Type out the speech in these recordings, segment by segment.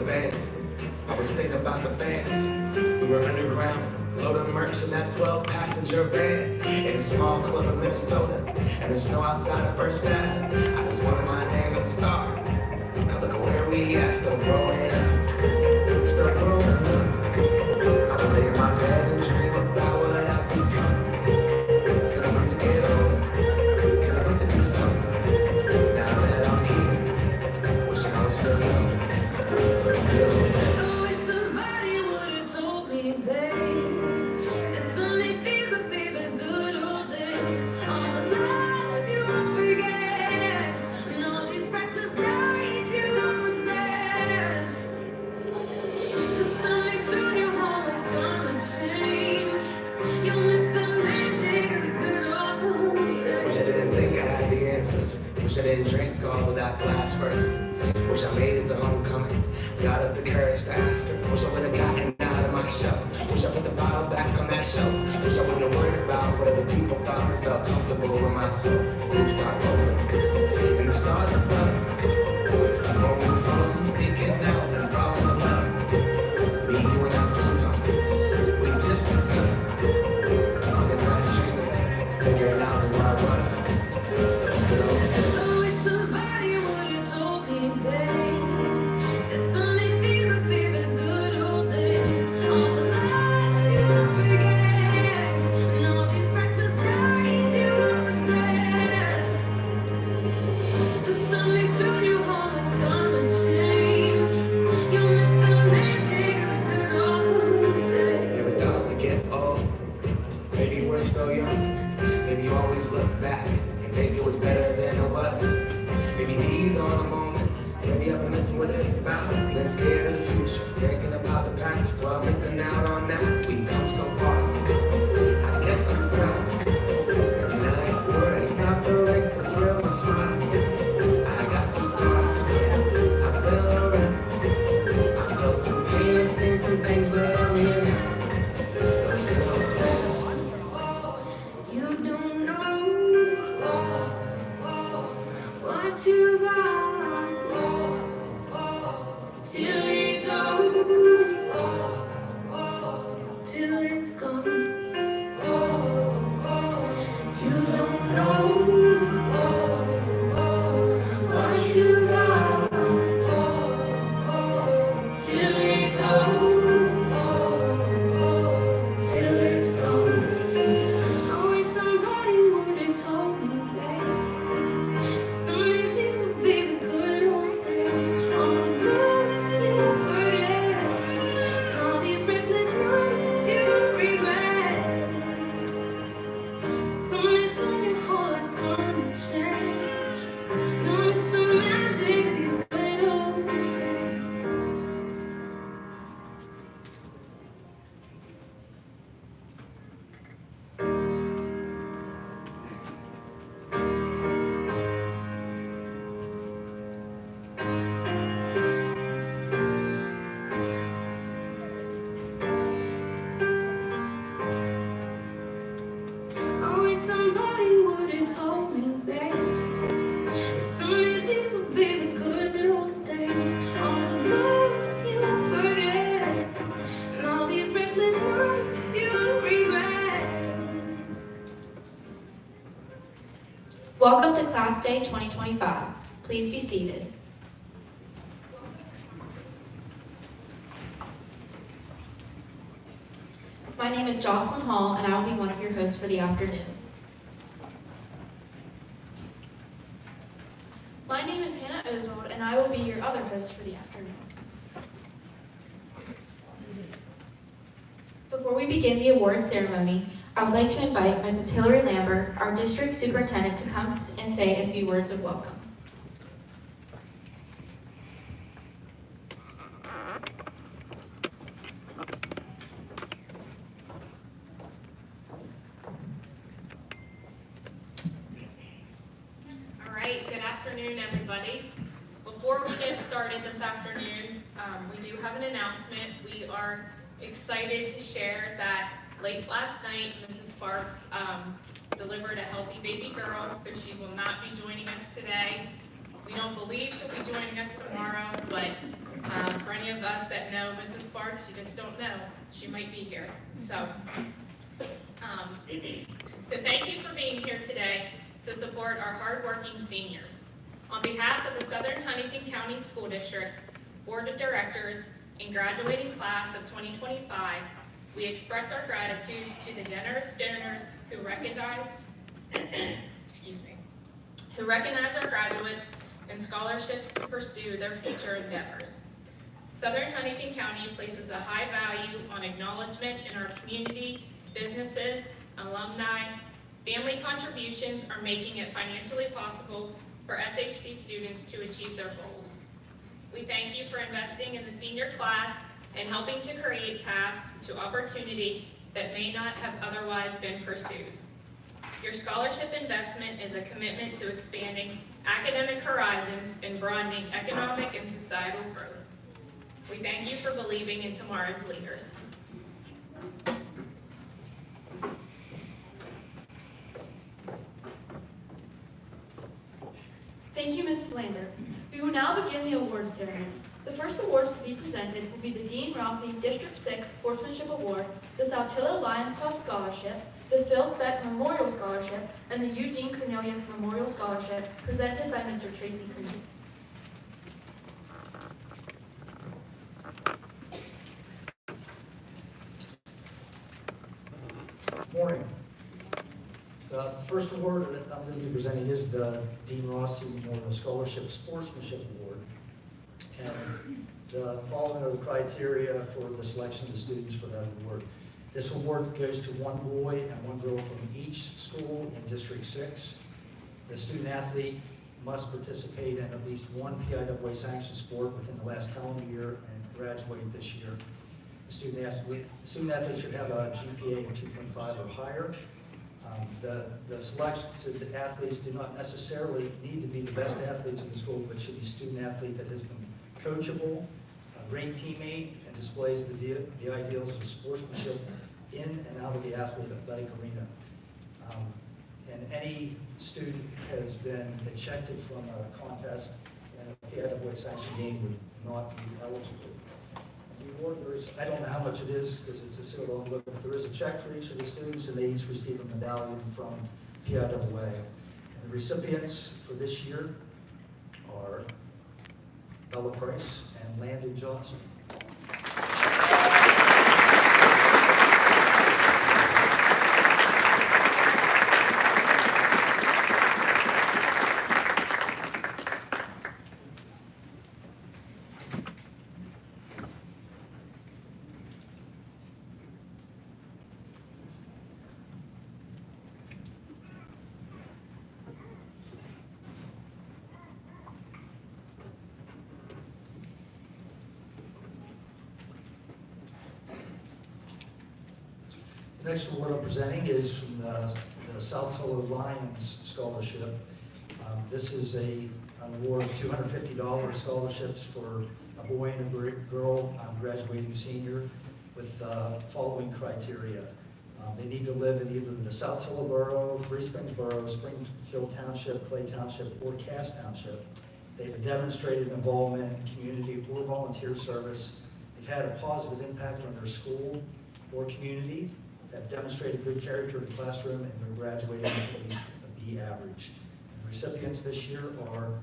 bands. I was thinking about the bands. We were underground, loading merch in that 12-passenger van in a small club in Minnesota, and the snow outside of First Ave. I just wanted my name and star. Now look at where we at, still growing up, still growing up. I would lay in my bed and dream about what I've become. Couldn't wait to get older, couldn't wait to be sober. Now that I'm here, wishing I was still young. Those good old days. I wish somebody would've told me, babe, that someday these would be the good old days. All the love you won't forget, and all these reckless nights you won't regret. 'Cause someday soon your whole life's gonna change. You'll miss the magic of the good old days. Wish I didn't think I had the answers. Wish I didn't drink all of that glass first. Wish I made it to homecoming. Got up the courage to ask her. Wish I would've gotten out of my shell. Wish I put the bottle back on that shelf. Wish I wouldn't have worried about what other people thought. I felt comfortable with myself. Rooftop open, and the stars above. Home with phones and sneaking out and falling in love. Me, you, and that futon. We just begun. On the grass training, figuring out who I was. Those good old days. I wish somebody would've told me, babe, that someday these would be the good old days. All the love you won't forget, and all these reckless nights you won't regret. 'Cause someday soon your whole life's gonna change. You'll miss the magic of the good old days. Never thought we'd get old. Maybe we're still young. Maybe you always look back and think it was better than it was. Maybe these are the moments. Maybe I've been missing what it's about. Been scared of the future, thinking about the past. While missing out on that, we come so far. I guess I'm proud. And I ain't worried about the wrinkles around my smile. I got some scars. I've been around. I felt some pain and seen some things, but I'm here now. Those good old days. You don't know what you got till it goes, till it's gone. You don't know what you got till it goes, till it's gone. I wish somebody would've told me, babe, someday these would be the good old days. All the love you won't forget, and all these reckless nights you won't regret. Someday soon your whole life's gonna change. You'll miss the magic of these good old days. I wish somebody would've told me, babe, someday these would be the good old days. All the love you won't forget, and all these reckless nights you won't regret. Welcome to Class Day 2025. Please be seated. My name is Jocelyn Hall, and I will be one of your hosts for the afternoon. My name is Hannah Oswald, and I will be your other host for the afternoon. Before we begin the award ceremony, I would like to invite Mrs. Hillary Lambert, our district superintendent, to come and say a few words of welcome. All right, good afternoon, everybody. Before we get started this afternoon, we do have an announcement. We are excited to share that late last night, Mrs. Sparks delivered a healthy baby girl, so she will not be joining us today. We don't believe she'll be joining us tomorrow, but For any of us that know Mrs. Sparks, you just don't know. She might be here. So thank you for being here today to support our hardworking seniors. On behalf of the Southern Huntington County School District Board of Directors and graduating class of 2025, we express our gratitude to the generous donors who recognize our graduates and scholarships to pursue their future endeavors. Southern Huntington County places a high value on acknowledgement in our community, businesses, alumni, family contributions are making it financially possible for SHC students to achieve their goals. We thank you for investing in the senior class and helping to create paths to opportunity that may not have otherwise been pursued. Your scholarship investment is a commitment to expanding academic horizons and broadening economic and societal growth. We thank you for believing in tomorrow's leaders. Thank you, Mrs. Lambert. We will now begin the awards ceremony. The first awards to be presented will be the Dean Rossi District 6 Sportsmanship Award, the Saltillo Lions Club Scholarship, the Phil Speck Memorial Scholarship, and the Eugene Cornelius Memorial Scholarship, presented by Mr. Tracy Cornelius. Morning. The first award that I'm going to be presenting is the Dean Rossi Memorial Scholarship Sportsmanship Award. And the following are the criteria for the selection of the students for that award. This award goes to one boy and one girl from each school in District 6. The student athlete must participate in at least one PIAA sanctioned sport within the last calendar year and graduate this year. The student athlete should have a GPA of 2.5 or higher. The selected athletes do not necessarily need to be the best athletes in the school, but should be a student athlete that has been coachable, a great teammate, and displays the ideals of sportsmanship in and out of the athletic arena. And any student has been ejected from a contest and a PIAA sanctioned game would not be eligible. The award, I don't know how much it is because it's a sealed envelope, but there is a check for each of the students and they each receive a medallion from PIAA. And the recipients for this year are Bella Price and Landon Johnson. The next award I'm presenting is from the Saltillo Lions Scholarship. This is an award of $250 scholarships for a boy and a girl graduating senior with following criteria. They need to live in either the Saltillo Borough, Three Springs Borough, Springfield Township, Clay Township, or Cass Township. They've demonstrated involvement in community or volunteer service. They've had a positive impact on their school or community, have demonstrated good character in the classroom, and they're graduating with at least a B average. And the recipients this year are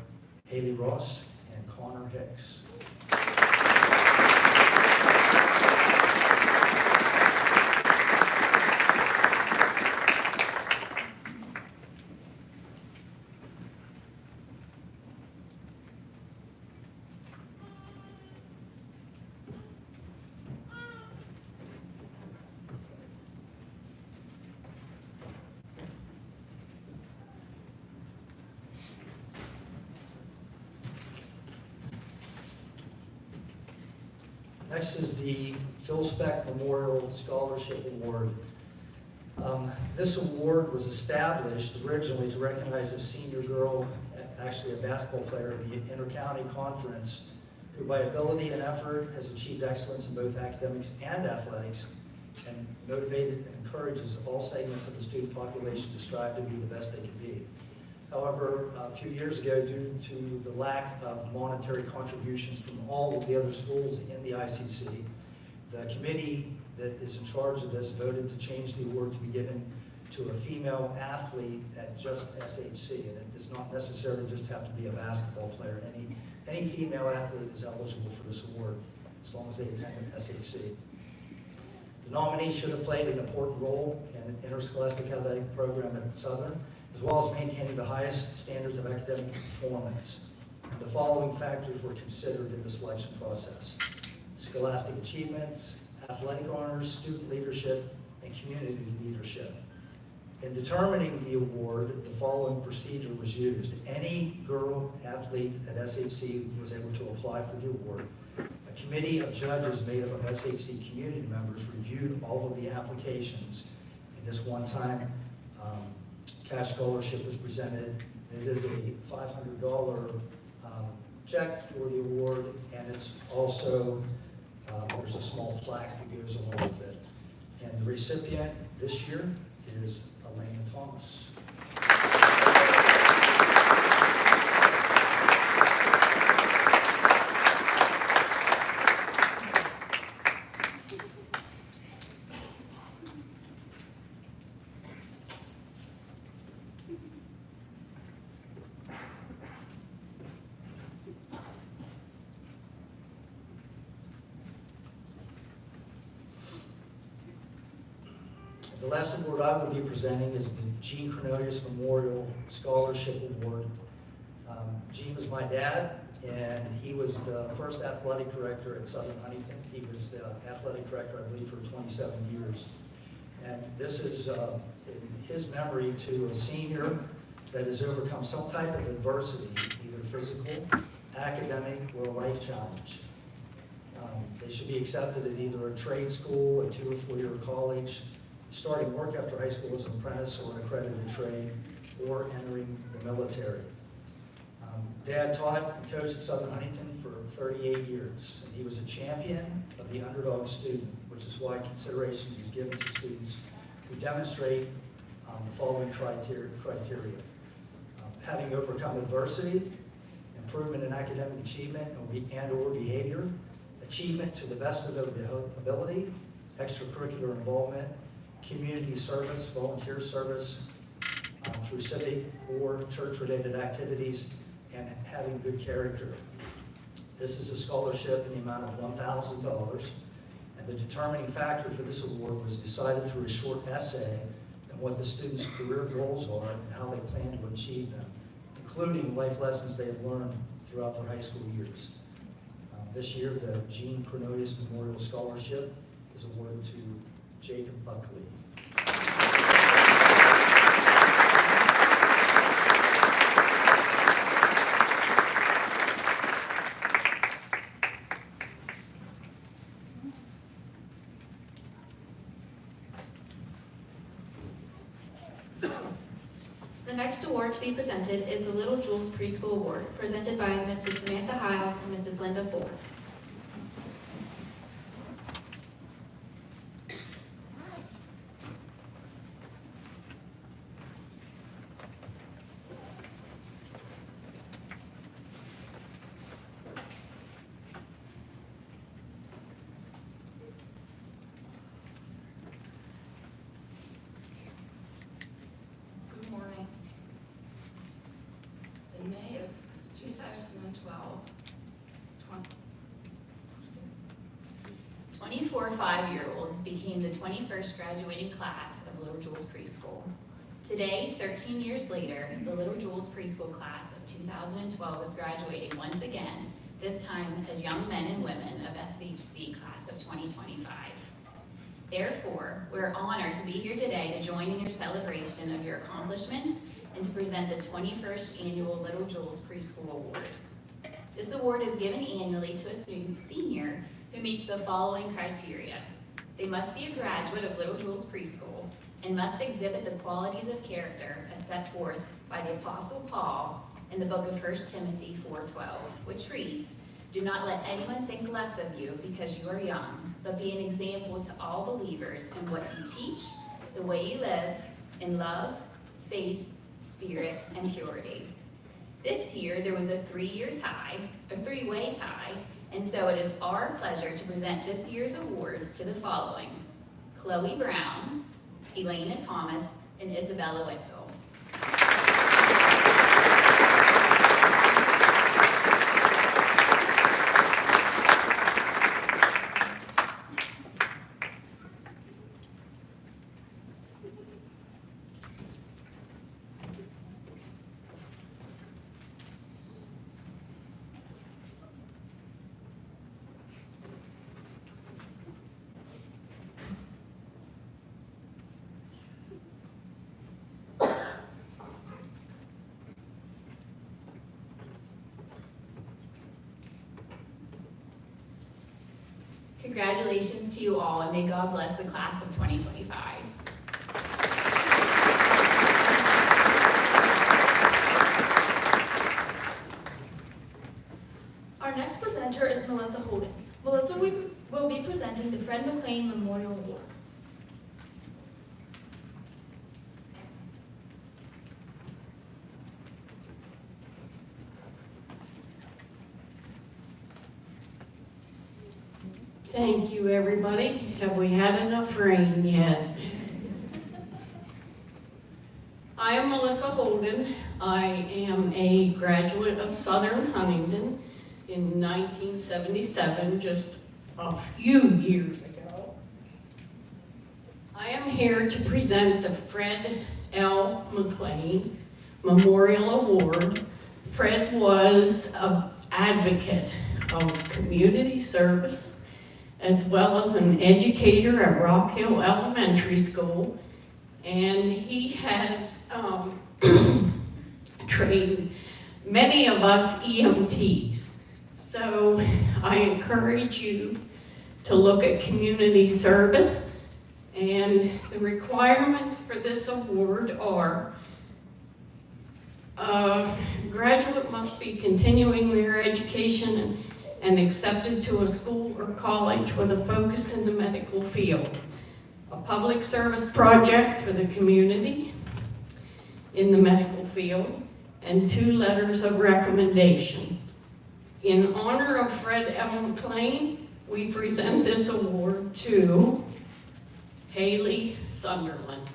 Haley Ross and Connor Hicks. Next is the Phil Speck Memorial Scholarship Award. This award was established originally to recognize a senior girl, actually a basketball player in the Inter-County Conference, who by ability and effort has achieved excellence in both academics and athletics, and motivated and encourages all segments of the student population to strive to be the best they can be. However, a few years ago, due to the lack of monetary contributions from all of the other schools in the ICC, the committee that is in charge of this voted to change the award to be given to a female athlete at just SHC. And it does not necessarily just have to be a basketball player. Any female athlete is eligible for this award, as long as they attend SHC. The nominee should have played an important role in an interscholastic athletic program at Southern, as well as maintaining the highest standards of academic performance. And the following factors were considered in the selection process: scholastic achievements, athletic honors, student leadership, and community leadership. In determining the award, the following procedure was used. Any girl athlete at SHC was able to apply for the award. A committee of judges made up of SHC community members reviewed all of the applications. And this one-time cash scholarship was presented. It is a $500 check for the award, and it's also, there's a small plaque that goes along with it. And the recipient this year is Elena Thomas. The last award I will be presenting is the Gene Cornelius Memorial Scholarship Award. Gene was my dad, and he was the first athletic director at Southern Huntington. He was the athletic director, I believe, for 27 years. And this is in his memory to a senior that has overcome some type of adversity, either physical, academic, or a life challenge. They should be accepted at either a trade school, a 2 or 4 year college, starting work after high school as an apprentice or an accredited trade, or entering the military. Dad taught and coached at Southern Huntington for 38 years, and he was a champion of the underdog student, which is why consideration is given to students who demonstrate the following criteria. Having overcome adversity, improvement in academic achievement and or behavior, achievement to the best of their ability, extracurricular involvement, community service, volunteer service through civic or church-related activities, and having good character. This is a scholarship in the amount of $1,000, and the determining factor for this award was decided through a short essay on what the students' career goals are and how they plan to achieve them, including life lessons they have learned throughout their high school years. This year, the Gene Cornelius Memorial Scholarship is awarded to Jacob Buckley. The next award to be presented is the Little Jules Preschool Award, presented by Mrs. Samantha Hiles and Mrs. Linda Ford. Good morning. In May of 2012, 24 5-year-olds became the 21st graduating class of Little Jules Preschool. Today, 13 years later, the Little Jules Preschool class of 2012 is graduating once again, this time as young men and women of SHC class of 2025. Therefore, we're honored to be here today to join in your celebration of your accomplishments and to present the 21st Annual Little Jules Preschool Award. This award is given annually to a student senior who meets the following criteria. They must be a graduate of Little Jules Preschool and must exhibit the qualities of character as set forth by the Apostle Paul in the book of 1 Timothy 4:12, which reads, "Do not let anyone think less of you because you are young, but be an example to all believers in what you teach, the way you live, in love, faith, spirit, and purity. This year, there was a three-way tie, and so it is our pleasure to present this year's awards to the following: Chloe Brown, Elena Thomas, and Isabella Wetzel. Congratulations to you all, and may God bless the class of 2025. Our next presenter is Melissa Holden. Melissa will be presenting the Fred McLean Memorial Award. Thank you, everybody. Have we had enough rain yet? I am Melissa Holden. I am a graduate of Southern Huntingdon in 1977, just a few years ago. I am here to present the Fred L. McLean Memorial Award. Fred was an advocate of community service, as well as an educator at Rock Hill Elementary School, and he has trained many of us EMTs. So I encourage you to look at community service, and the requirements for this award are graduate must be continuing their education and accepted to a school or college with a focus in the medical field. A public service project for the community in the medical field, and 2 letters of recommendation. In honor of Fred M. McLean, we present this award to Haley Sunderland.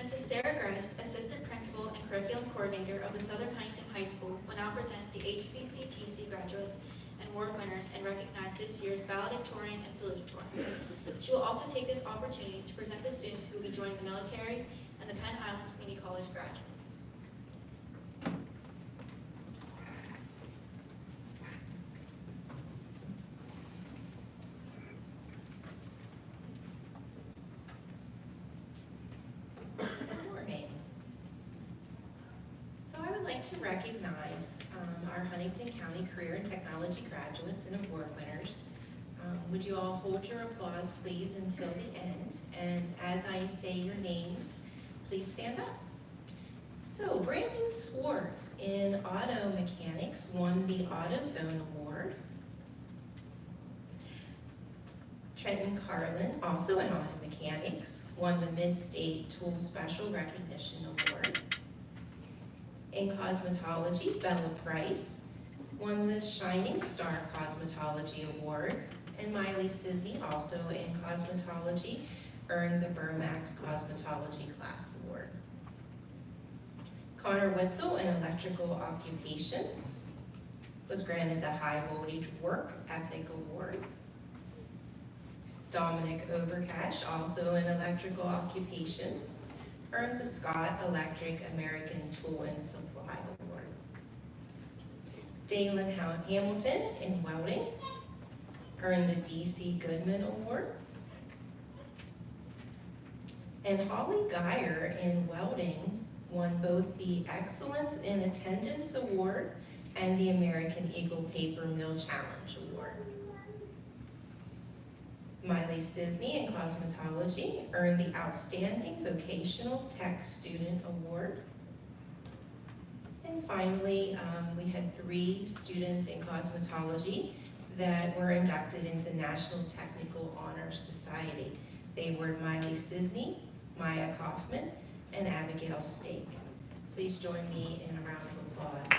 Mrs. Sarah Grice, Assistant Principal and Curriculum Coordinator of the Southern Huntington High School, will now present the HCCTC graduates and award winners and recognize this year's valedictorian and salutatorian. She will also take this opportunity to present the students who will be joining the military and the Penn Highlands Community College graduates. To recognize our Huntington County Career and Technology graduates and award winners. Would you all hold your applause, please, until the end? And as I say your names, please stand up. So, Brandon Swartz in Auto Mechanics won the AutoZone Award. Trenton Carlin, also in Auto Mechanics, won the Mid-State Tool Special Recognition Award. In cosmetology, Bella Price won the Shining Star Cosmetology Award, and Miley Sisney, also in cosmetology, earned the Burmax Cosmetology Class Award. Connor Wetzel in Electrical Occupations was granted the High Voltage Work Ethic Award. Dominic Overcash, also in Electrical Occupations, earned the Scott Electric American Tool and Supply Award. Dalen Hamilton in Welding earned the D.C. Goodman Award. And Holly Geyer in welding won both the Excellence in Attendance Award and the American Eagle Paper Mill Challenge Award. Miley Sisney in cosmetology earned the Outstanding Vocational Tech Student Award. And finally, we had 3 students in cosmetology that were inducted into the National Technical Honor Society. They were Miley Sisney, Maya Kaufman, and Abigail Stake. Please join me in a round of applause.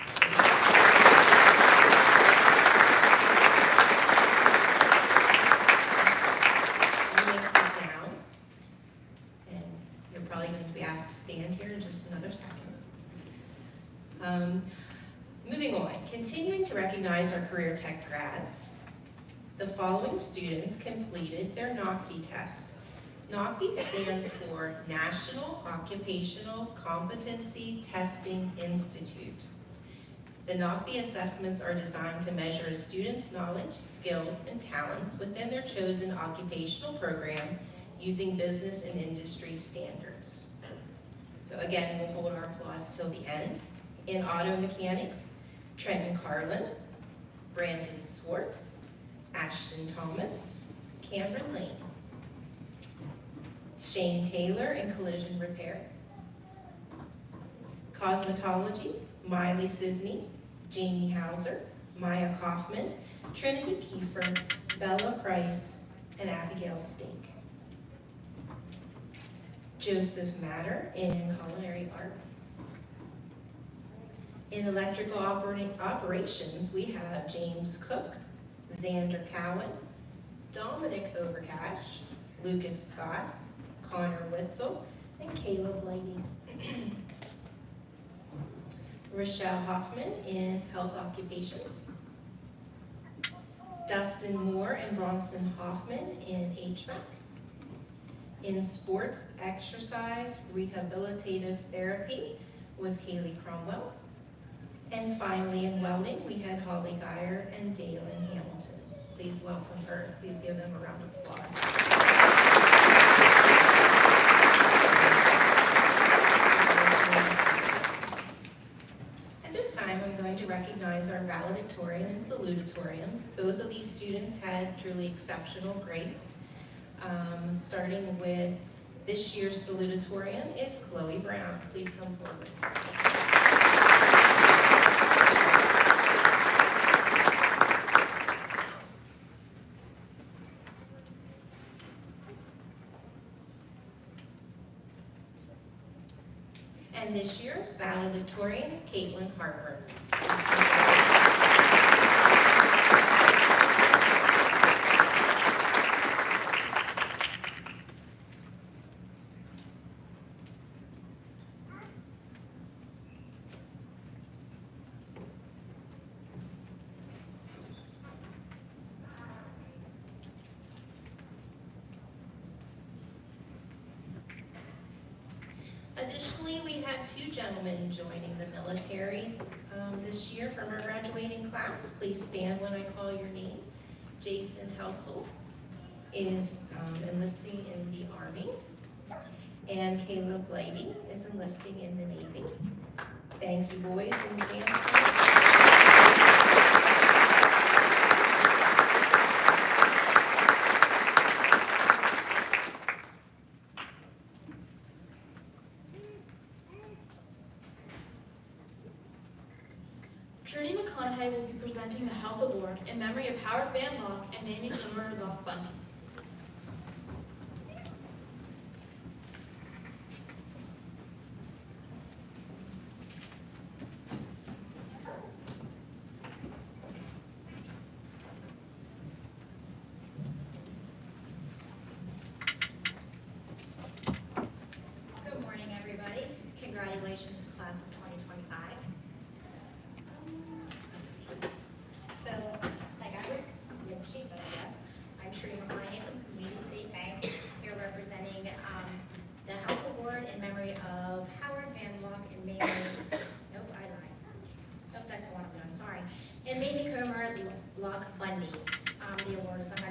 You may sit down, and you're probably going to be asked to stand here in just another second. Moving on, continuing to recognize our career tech grads, the following students completed their NOCTI test. NOCTI stands for National Occupational Competency Testing Institute. The NOCTI assessments are designed to measure a student's knowledge, skills, and talents within their chosen occupational program using business and industry standards. So again, we'll hold our applause till the end. In auto mechanics, Trenton Carlin, Brandon Swartz, Ashton Thomas, Cameron Lane. Shane Taylor in collision repair. Cosmetology, Miley Sisney, Jamie Hauser, Maya Kaufman, Trinity Kiefer, Bella Price, and Abigail Stink. Joseph Matter in culinary arts. In electrical operations, we have James Cook, Xander Cowan, Dominic Overcash, Lucas Scott, Connor Witzel, and Caleb Lighting. Rochelle Hoffman in health occupations. Dustin Moore and Bronson Hoffman in HVAC. In sports exercise rehabilitative therapy was Kaylee Cromwell. And finally, in welding, we had Holly Geyer and Dalen Hamilton. Please welcome her. Please give them a round of applause. At this time, I'm going to recognize our valedictorian and salutatorian. Both of these students had truly exceptional grades. Starting with this year's salutatorian is Chloe Brown. Please come forward. And this year's valedictorian is Caitlin Harper. Additionally, we have 2 gentlemen joining the military this year from our graduating class. Please stand when I call your name. Jason Helsel is enlisting in the Army, and Caleb Blighty is enlisting in the Navy. Thank you, boys, in advance. Trudy McConaughey will be presenting the Health Award in memory of Howard Van Lock and Mamie Glimmer Lock Bundy. Good morning, everybody. Congratulations, class of 2025. So, like she said, I guess, I'm Trudy McConaughey from Community State Bank, here representing the Health Award in memory of Howard Van Lock and Mamie, nope, I lied. Nope, that's the one I'm doing, sorry. And Mamie Comer Lock Bundy. The award is $100,000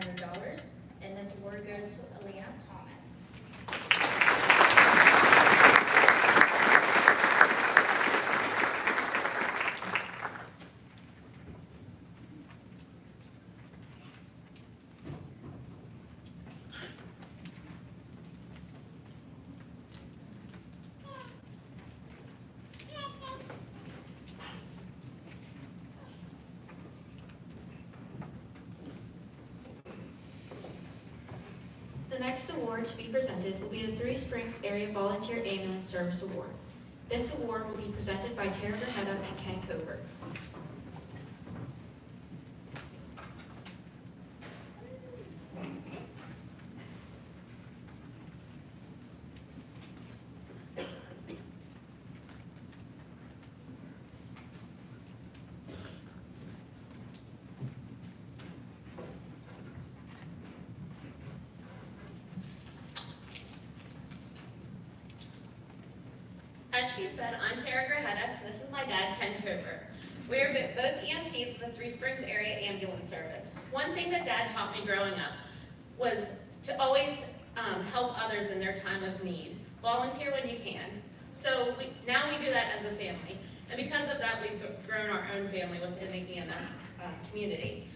The next award to be presented will be the Three Springs Area Volunteer Ambulance Service Award. This award will be presented by Tara Grajeda and Ken Covert. As she said, I'm Tara Grajeda. This is my dad, Ken Cooper. We are both EMTs with the Three Springs Area Ambulance Service. One thing that Dad taught me growing up was to always help others in their time of need. Volunteer when you can. So now we do that as a family. And because of that, we've grown our own family within the EMS community.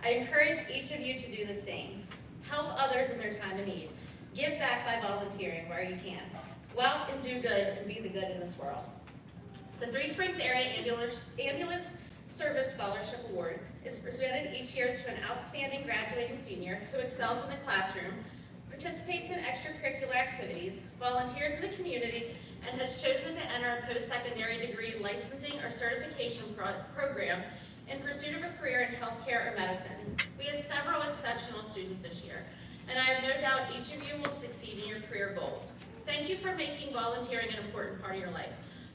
I encourage each of you to do the same. Help others in their time of need. Give back by volunteering where you can. Go out and do good and be the good in this world. The Three Springs Area Ambulance Service Scholarship Award is presented each year to an outstanding graduating senior who excels in the classroom, participates in extracurricular activities, volunteers in the community, and has chosen to enter a post-secondary degree licensing or certification program in pursuit of a career in healthcare or medicine. We had several exceptional students this year, and I have no doubt each of you will succeed in your career goals. Thank you for making volunteering an important part of your life.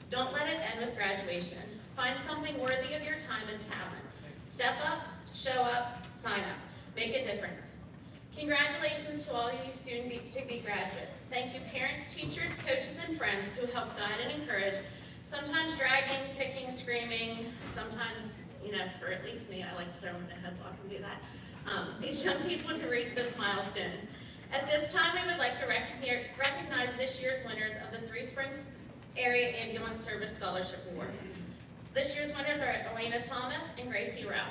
Don't let it end with graduation. Find something worthy of your time and talent. Step up, show up, sign up. Make a difference. Congratulations to all of you soon-to-be graduates. Thank you parents, teachers, coaches, and friends who help guide and encourage, sometimes dragging, kicking, screaming, sometimes, for at least me, I like to throw them in a headlock and do that. These young people to reach this milestone. At this time, I would like to recognize this year's winners of the Three Springs Area Ambulance Service Scholarship Award. This year's winners are Elena Thomas and Gracie Rao.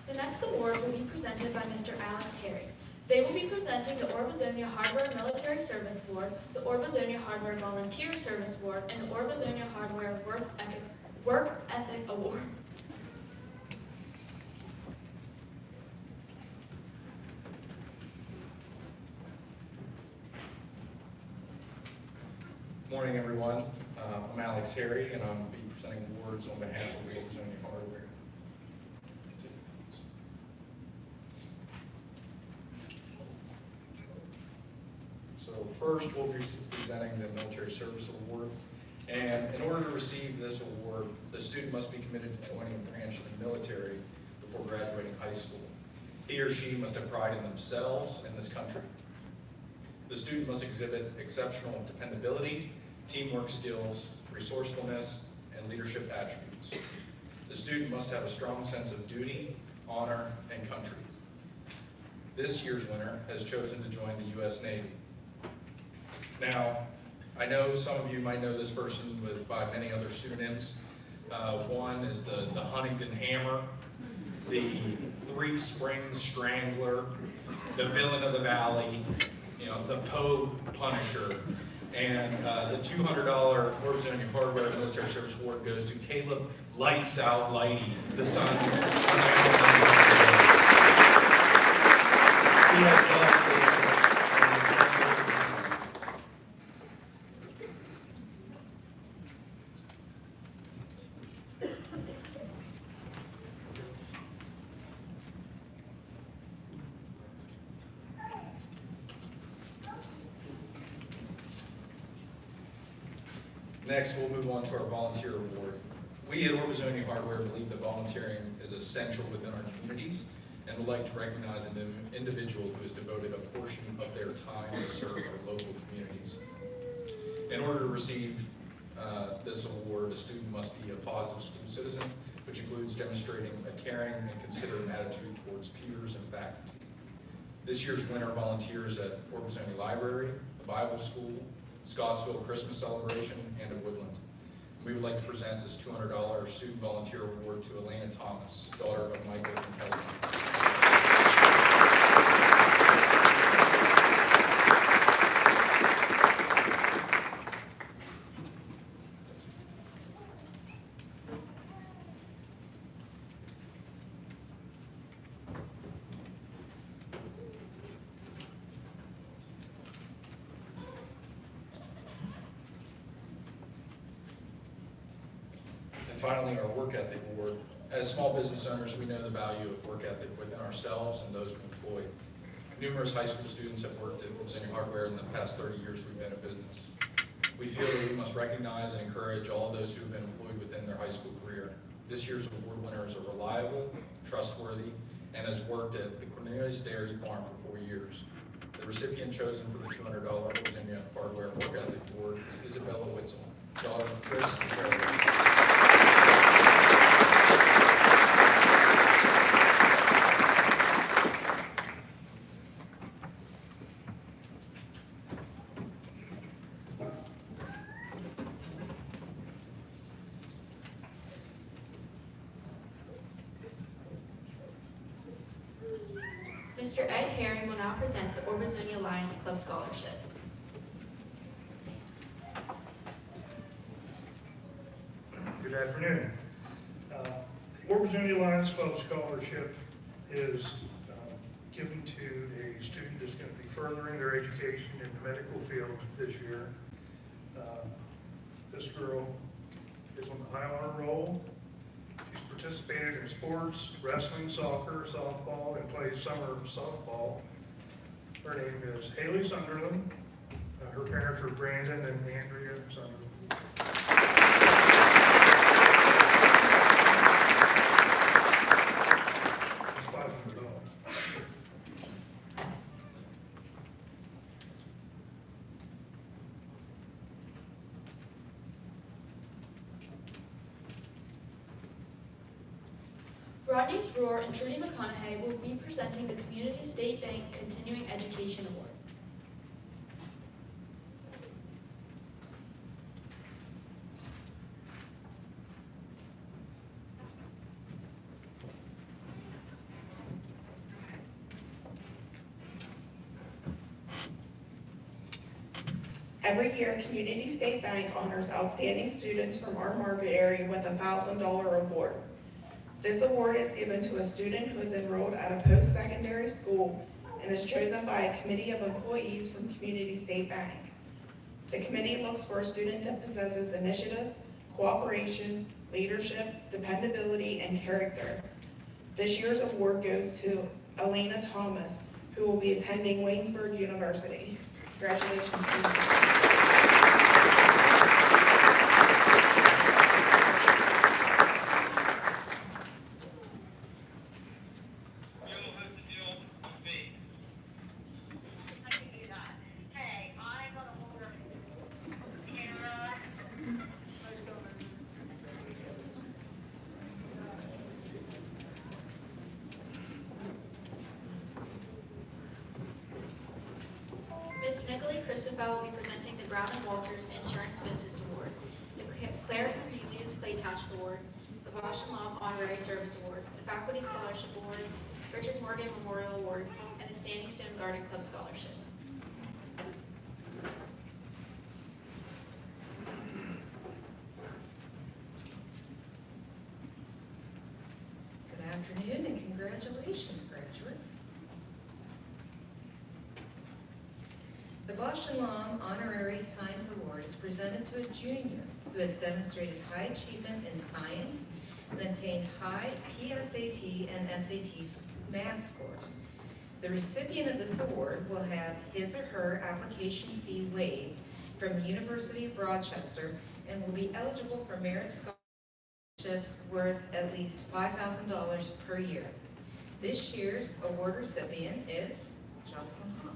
The next award will be presented by Mr. Alex Herrick. They will be presenting the Orbazonia Hardware Military Service Award, the Orbazonia Hardware Volunteer Service Award, and the Orbazonia Hardware Work Ethic Award. Morning, everyone. I'm Alex Harry, and I'll be presenting awards on behalf of Orbazonia Hardware. So first, we'll be presenting the Military Service Award. And in order to receive this award, the student must be committed to joining a branch of the military before graduating high school. He or she must have pride in themselves and this country. The student must exhibit exceptional dependability, teamwork skills, resourcefulness, and leadership attributes. The student must have a strong sense of duty, honor, and country. This year's winner has chosen to join the U.S. Navy. Now, I know some of you might know this person by many other pseudonyms. One is the Huntington Hammer, the Three Springs Strangler, the Villain of the Valley, the Poe Punisher, and the $200 Orbazonia Hardware Military Service Award goes to Caleb Lights Out Lighty, the son of He has Next, we'll move on to our volunteer award. We at Orbazonia Hardware believe that volunteering is essential within our communities and would like to recognize an individual who has devoted a portion of their time to serve our local communities. In order to receive this award, a student must be a positive school citizen, which includes demonstrating a caring and considerate attitude towards peers and faculty. This year's winner volunteers at Orbizoni Library, the Bible School, Scottsville Christmas Celebration, and at Woodland. We would like to present this $200 Student Volunteer Award to Elena Thomas, daughter of Michael and Kelly. And finally, our Work Ethic Award. As small business owners, we know the value of work ethic within ourselves and those we employ. Numerous high school students have worked at Orbizoni Hardware in the past 30 years we've been in business. We feel that we must recognize and encourage all those who have been employed within their high school career. This year's award winner is a reliable, trustworthy, and has worked at the Cornelius Dairy Farm for 4 years. The recipient chosen for the $200 Orbizoni Hardware Work Ethic Award is Isabella Witzel, daughter of Chris and Carol. Mr. Ed Herring will now present the Orbizoni Alliance Club Scholarship. Good afternoon. The Orbizoni Alliance Club Scholarship is given to a student that's going to be furthering their education in the medical field this year. This girl is on the high honor roll. She's participated in sports, wrestling, soccer, softball, and plays summer softball. Her name is Haley Sunderland. Her parents are Brandon and Andrea Sunderland. She's 5 years old. Rodney Rohr and Trudy McConaughey will be presenting the Community State Bank Continuing Education Award. Every year, Community State Bank honors outstanding students from our market area with a $1,000 award. This award is given to a student who is enrolled at a post-secondary school and is chosen by a committee of employees from Community State Bank. The committee looks for a student that possesses initiative, cooperation, leadership, dependability, and character. This year's award goes to Elena Thomas, who will be attending Waynesburg University. Congratulations, students. Ms. Nicolay Christopher will be presenting the Brown & Walters Insurance Business Award, the Claire Cornelius Clay Township Award, the Bosch and Mom Honorary Service Award, the Faculty Scholarship Award, Richard Morgan Memorial Award, and the Standing Stone Garden Club Scholarship. Good afternoon and congratulations, graduates. The Bosch and Mom Honorary Science Award is presented to a junior who has demonstrated high achievement in science and obtained high PSAT and SAT math scores. The recipient of this award will have his or her application fee waived from the University of Rochester and will be eligible for merit scholarships worth at least $5,000 per year. This year's award recipient is Jocelyn Hahn.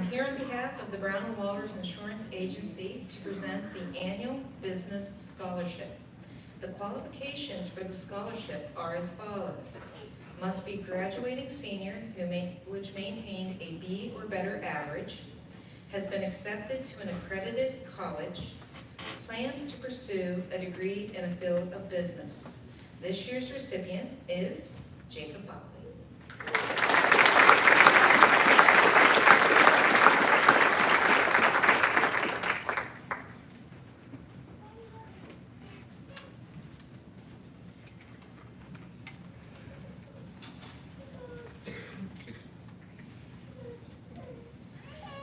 here on behalf of the Brown and Walters Insurance Agency to present the annual Business Scholarship. The qualifications for the scholarship are as follows. Must be graduating senior which maintained a B or better average, has been accepted to an accredited college, plans to pursue a degree in a field of business. This year's recipient is Jacob Buckley.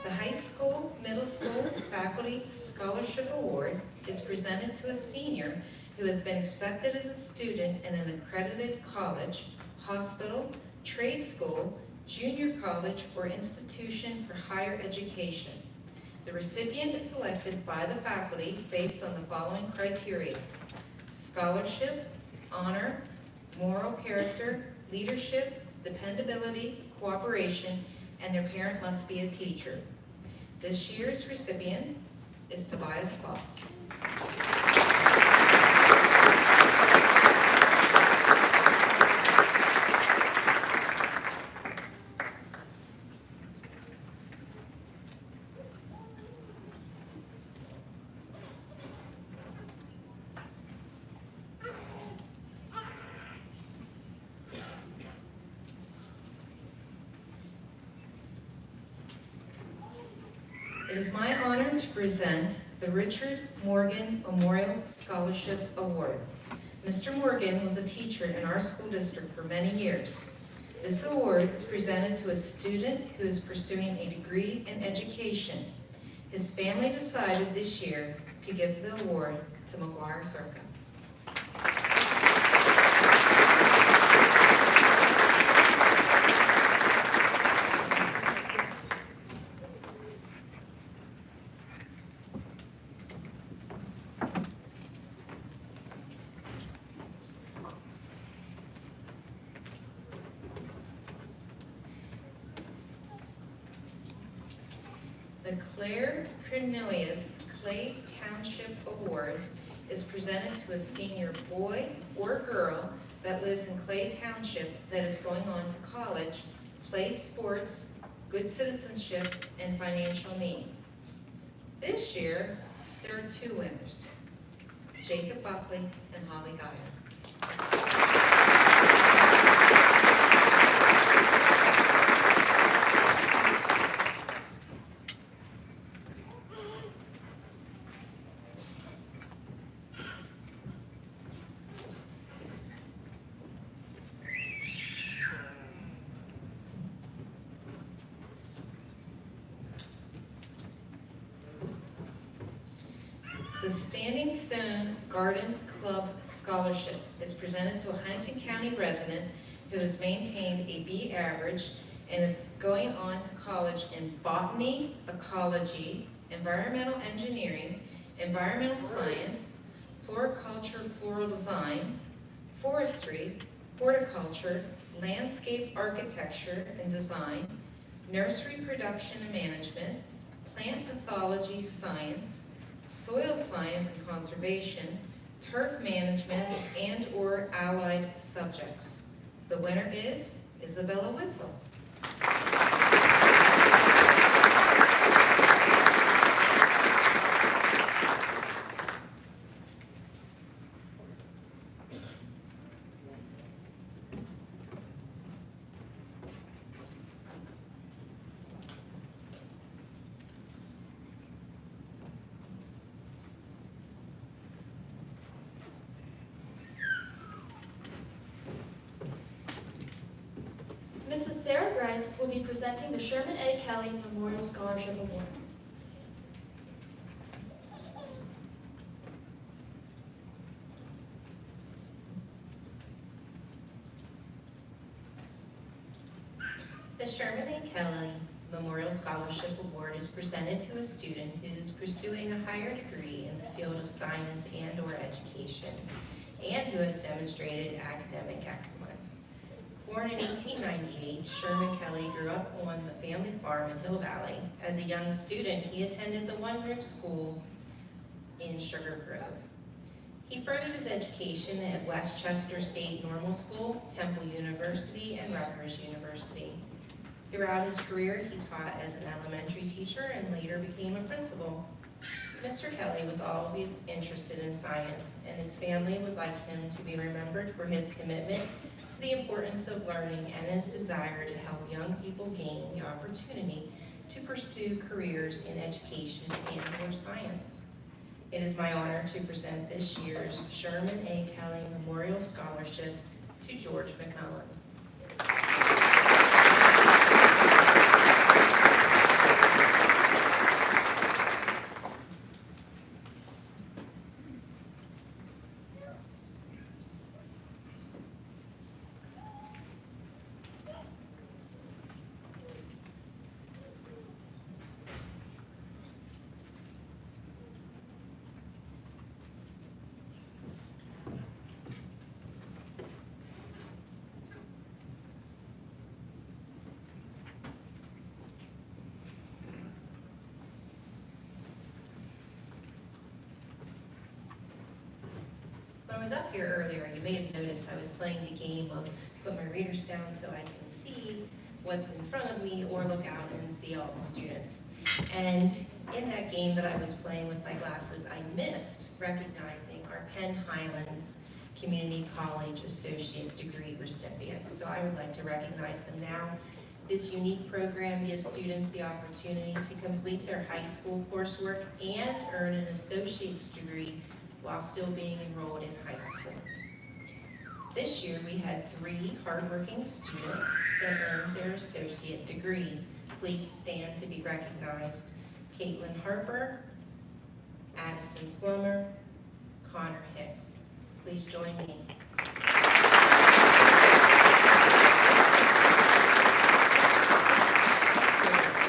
The High School, Middle School Faculty Scholarship Award is presented to a senior who has been accepted as a student in an accredited college, hospital, trade school, junior college, or institution for higher education. The recipient is selected by the faculty based on the following criteria: scholarship, honor, moral character, leadership, dependability, cooperation, and their parent must be a teacher. This year's recipient is Tobias Fox. It is my honor to present the Richard Morgan Memorial Scholarship Award. Mr. Morgan was a teacher in our school district for many years. This award is presented to a student who is pursuing a degree in education. His family decided this year to give the award to McGuire Circa. The Claire Cornelius Clay Township Award is presented to a senior boy or girl that lives in Clay Township that is going on to college, played sports, good citizenship, and financial need. This year, there are two winners, Jacob Buckley and Holly Geyer. The Standing Stone Garden Club Scholarship is presented to a Huntington County resident who has maintained a B average and is going on to college in botany, ecology, environmental engineering, environmental science, floriculture, floral designs, forestry, horticulture, landscape architecture and design, nursery production and management, plant pathology science, soil science and conservation, turf management, and/or allied subjects. The winner is Isabella Witzel. Mrs. Sarah Grice will be presenting the Sherman A. Kelly Memorial Scholarship Award. The Sherman A. Kelly Memorial Scholarship Award is presented to a student who is pursuing a higher degree in the field of science and/or education, and who has demonstrated academic excellence. Born in 1898, Sherman Kelly grew up on the family farm in Hill Valley. As a young student, he attended the one-room school in Sugar Grove. He furthered his education at Westchester State Normal School, Temple University, and Rutgers University. Throughout his career, he taught as an elementary teacher and later became a principal. Mr. Kelly was always interested in science, and his family would like him to be remembered for his commitment to the importance of learning and his desire to help young people gain the opportunity to pursue careers in education and/or science. It is my honor to present this year's Sherman A. Kelly Memorial Scholarship to George McCullen. When I was up here earlier, you may have noticed I was playing the game of put my readers down so I can see what's in front of me or look out and see all the students. And in that game that I was playing with my glasses, I missed recognizing our Penn Highlands Community College Associate Degree recipients. So I would like to recognize them now. This unique program gives students the opportunity to complete their high school coursework and earn an associate's degree while still being enrolled in high school. This year, we had 3 hardworking students that earned their associate degree. Please stand to be recognized. Caitlin Harper, Addison Plummer, Connor Hicks. Please join me.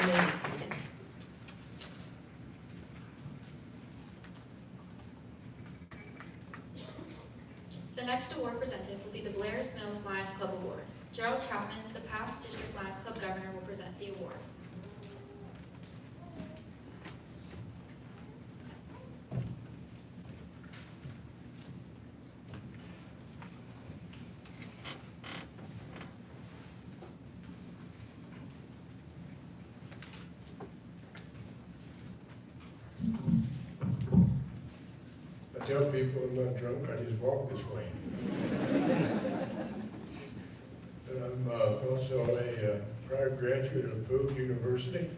You may be seated. The next award presented will be the Blair's Mills Lions Club Award. Gerald Troutman, the past District Lions Club Governor, will present the award. I tell people I'm not drunk, I just walk this way. And I'm also a prior graduate of Pogue University.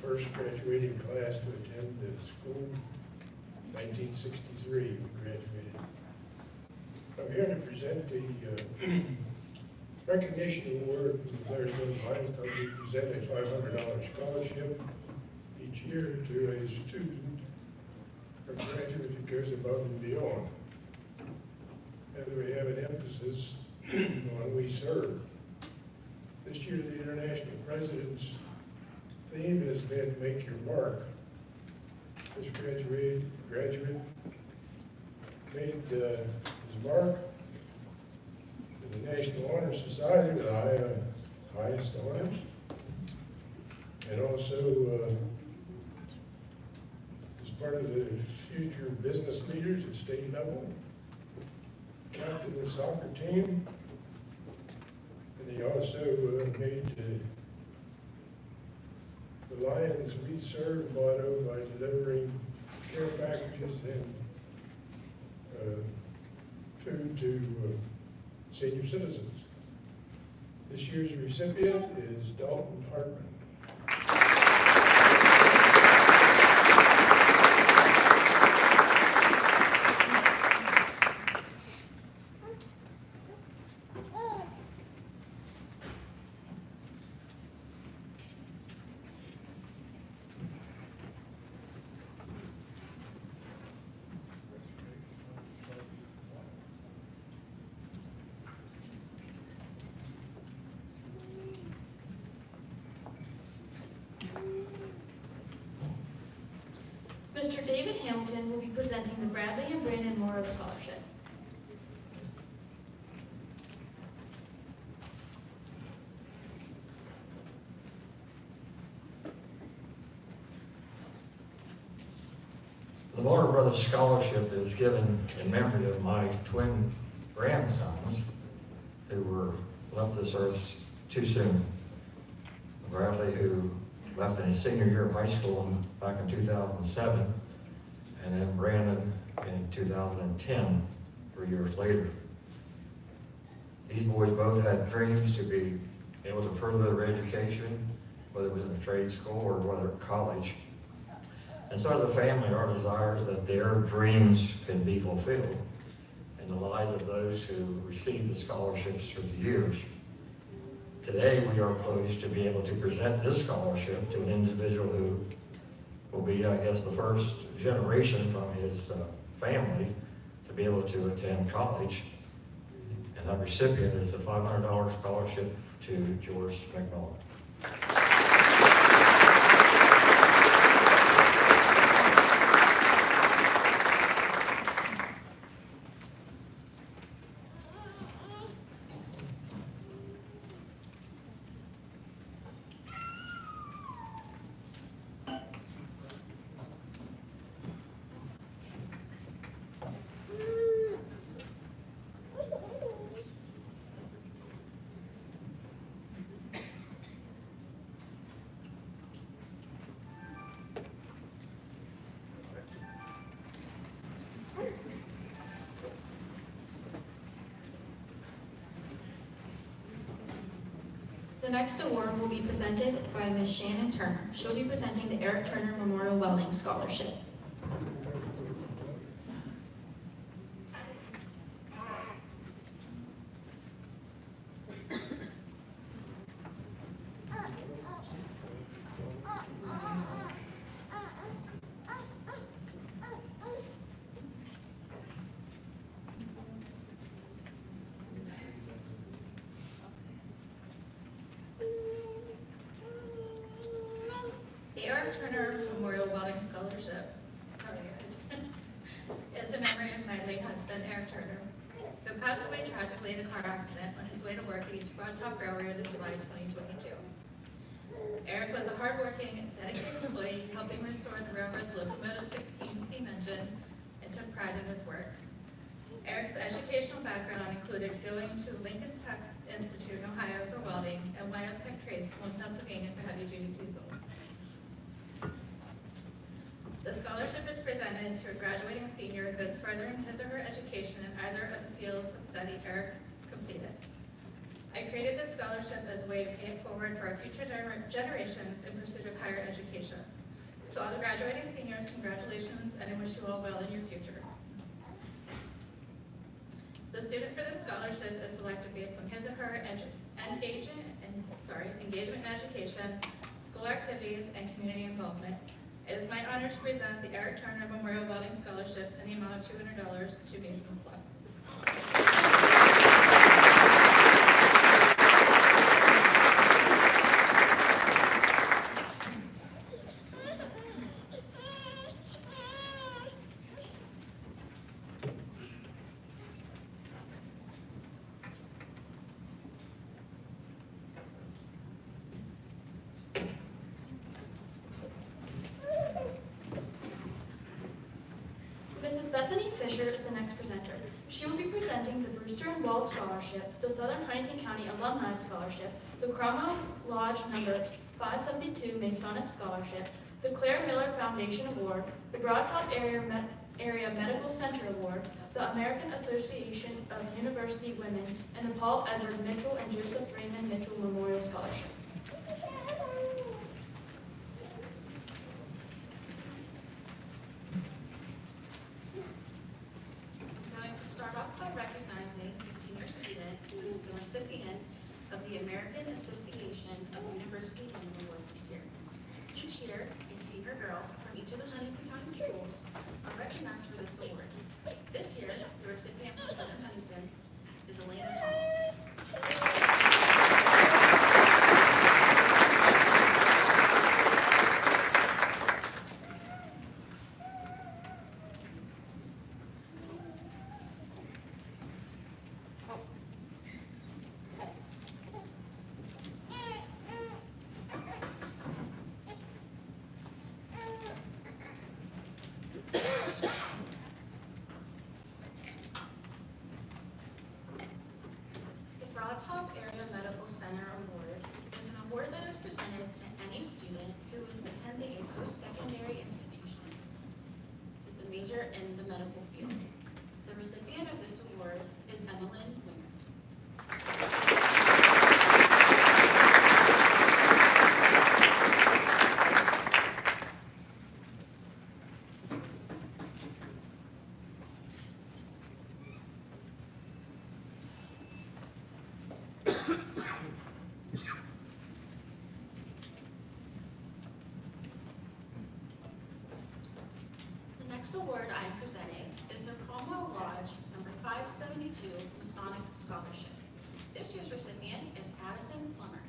First graduating class to attend the school, 1963 we graduated. I'm here to present the recognition award from the Blair's Mills Lions Club. We present a $500 scholarship each year to a student or graduate that goes above and beyond. And we have an emphasis on we serve. This year the International President's theme has been make your mark. This graduate made his mark in the National Honor Society with the highest honors, and also as part of the future business leaders at state level, captain of the soccer team, and he also made the Lions We Serve motto by delivering care packages and food to senior citizens. This year's recipient is Dalton Hartman. Mr. David Hamilton will be presenting the Bradley and Brandon Morrow Scholarship. The Warner Brothers Scholarship is given in memory of my twin grandsons who were left this earth too soon. Bradley, who left in his senior year of high school back in 2007, and then Brandon in 2010, 3 years later. These boys both had dreams to be able to further their education, whether it was in a trade school or whether at college. And so as a family, our desire is that their dreams can be fulfilled in the lives of those who receive the scholarships through the years. Today, we are pleased to be able to present this scholarship to an individual who will be, I guess, the first generation from his family to be able to attend college. And that recipient is a $500 scholarship to George McMillan. The next award will be presented by Ms. Shannon Turner. She'll be presenting the Eric Turner Memorial Welding Scholarship. The Eric Turner Memorial Welding Scholarship, sorry guys, is in memory of my late husband, Eric Turner, who passed away tragically in a car accident on his way to work at East Broad Top Railroad in July 2022. Eric was a hardworking, dedicated employee, helping restore the railroad's locomotive 16 steam engine and took pride in his work. Eric's educational background included going to Lincoln Tech Institute in Ohio for welding and Wyotech Trade School in Pennsylvania for heavy-duty diesel. The scholarship is presented to a graduating senior who is furthering his or her education in either of the fields of study Eric completed. I created this scholarship as a way to pay it forward for our future generations in pursuit of higher education. To all the graduating seniors, congratulations, and I wish you all well in your future. The student for this scholarship is selected based on his or her engagement in education, school activities, and community involvement. It is my honor to present the Eric Turner Memorial Welding Scholarship in the amount of $200 to Mason Slug. Mrs. Bethany Fisher is the next presenter. She will be presenting the Brewster and Wald Scholarship, the Southern Huntington County Alumni Scholarship, the Cromwell Lodge No. 572 Masonic Scholarship, the Claire Miller Foundation Award, the Broad Top Area Medical Center Award, the American Association of University Women, and the Paul Edward Mitchell and Joseph Raymond Mitchell Memorial Scholarship. Start off by recognizing the senior student who is the recipient of the American Association of University Women Award this year. Each year, a senior girl from each of the Huntington County schools are recognized for this award. This year, the recipient from Southern Huntington is Elena Thomas. Hot Top Area Medical Center Award is an award that is presented to any student who is attending a post-secondary institution with a major in the medical field. The recipient of this award is Emmeline Wingert. The next award I am presenting is the Cromwell Lodge number 572 Masonic Scholarship. This year's recipient is Addison Plummer.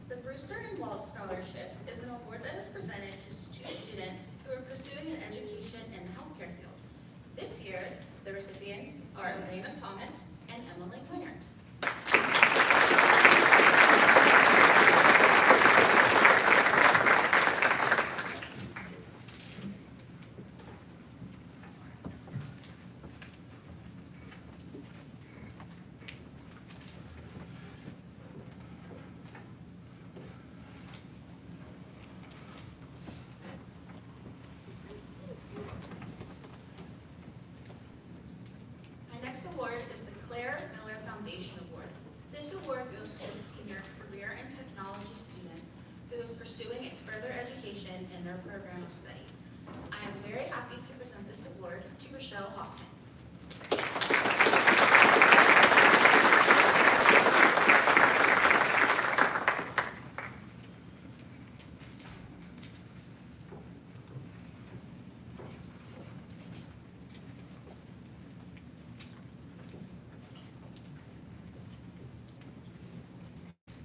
The Brewster and Walls Scholarship is an award that is presented to two students who are pursuing an education in the healthcare field. This year, the recipients are Elena Thomas and Emily Wingert. My next award is the Claire Miller Foundation Award. This award goes to a senior career and technology student who is pursuing a further education in their program of study. I am very happy to present this award to Rochelle Hoffman.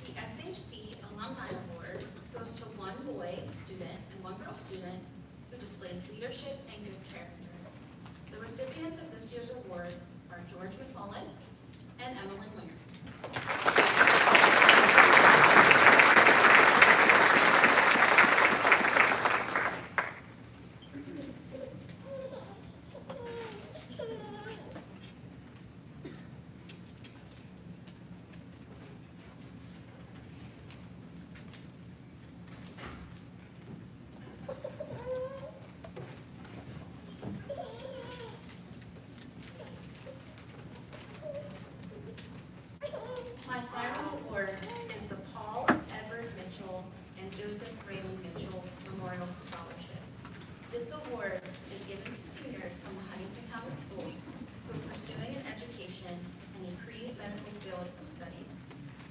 The SHC Alumni Award goes to one boy student and one girl student who displays leadership and good character. The recipients of this year's award are George McMullen and Emmeline Winger. My final award is the Paul Edward Mitchell and Joseph Rayleigh Mitchell Memorial Scholarship. This award is given to seniors from the Huntington County Schools who are pursuing an education in a pre-medical field of study.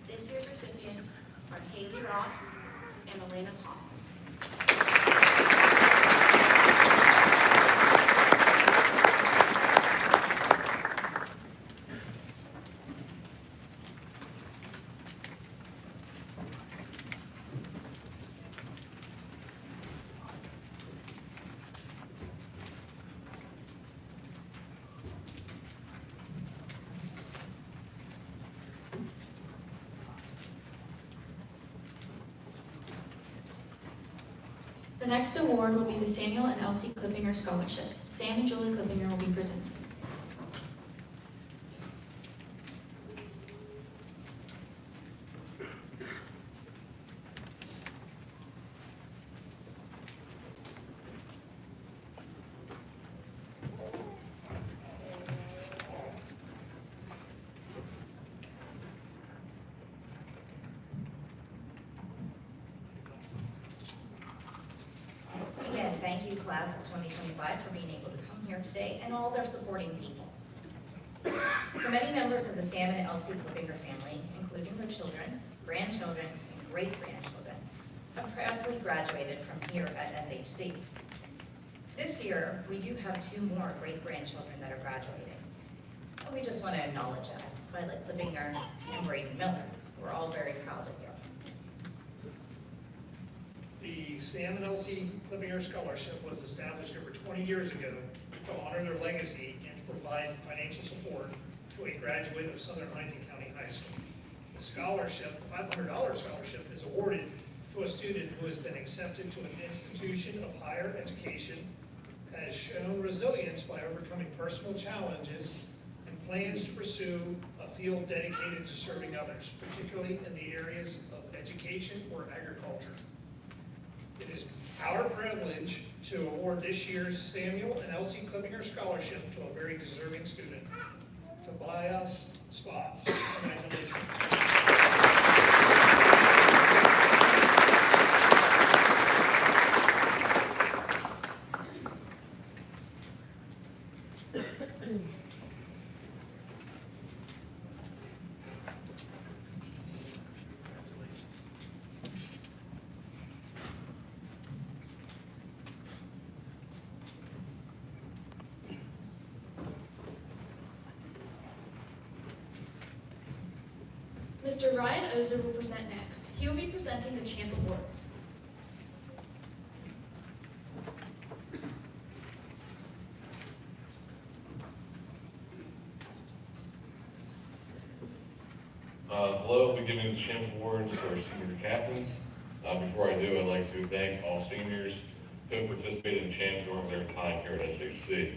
This year's recipients are Haley Ross and Elena Thomas. The next award will be the Samuel and Elsie Klippinger Scholarship. Sam and Julie Klippinger will be presented. Again, thank you, class of 2025, for being able to come here today and all their supporting people. So many members of the Sam and Elsie Klippinger family, including their children, grandchildren, and great-grandchildren, have proudly graduated from here at SHC. This year, we do have two more great-grandchildren that are graduating. And we just want to acknowledge that, Violet Klippinger and Braden Miller. We're all very proud of you. The The Sam and Elsie Clippinger Scholarship was established over 20 years ago to honor their legacy and to provide financial support to a graduate of Southern Huntington County High School. The scholarship, the $500 scholarship, is awarded to a student who has been accepted to an institution of higher education, has shown resilience by overcoming personal challenges, and plans to pursue a field dedicated to serving others, particularly in the areas of education or agriculture. It is our privilege to award this year's Samuel and Elsie Clippinger Scholarship to a very deserving student, Tobias Spots. Congratulations. Mr. Ryan Ozer will present next. He will be presenting the Champ Awards. Hello, we'll be giving the Champ Awards to our senior captains. Before I do, I'd like to thank all seniors who participated in Champ during their time here at SHC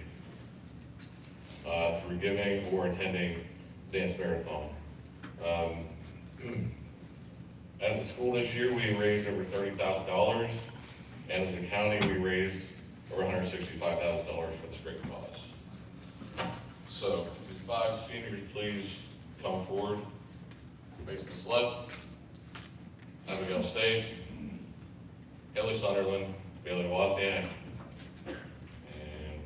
through giving or attending Dance Marathon. As a school this year, we raised over $30,000, and as a county, we raised over $165,000 for this great cause. So, these 5 seniors, please come forward. Mason Slep, Abigail Stake, Haley Sunderland, Bailey Wozniak, and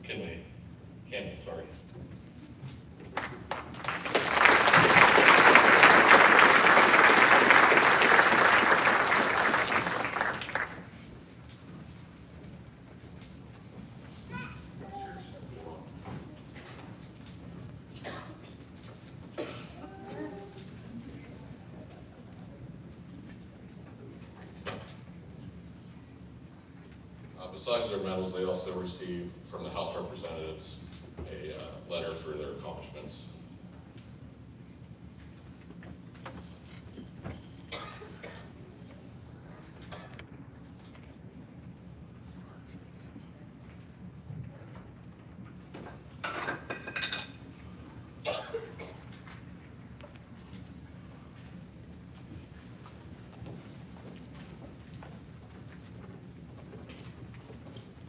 Kenley, sorry. Besides their medals, they also received from the House of Representatives a letter for their accomplishments.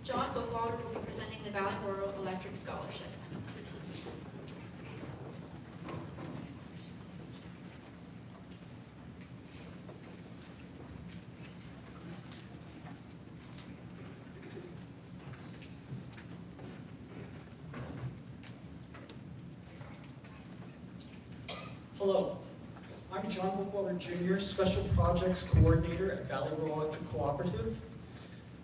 John Bookwalter will be presenting the Valley Rural Electric Scholarship. Hello, I'm John Bookwalter Jr., Special Projects Coordinator at Valley Rural Electric Cooperative.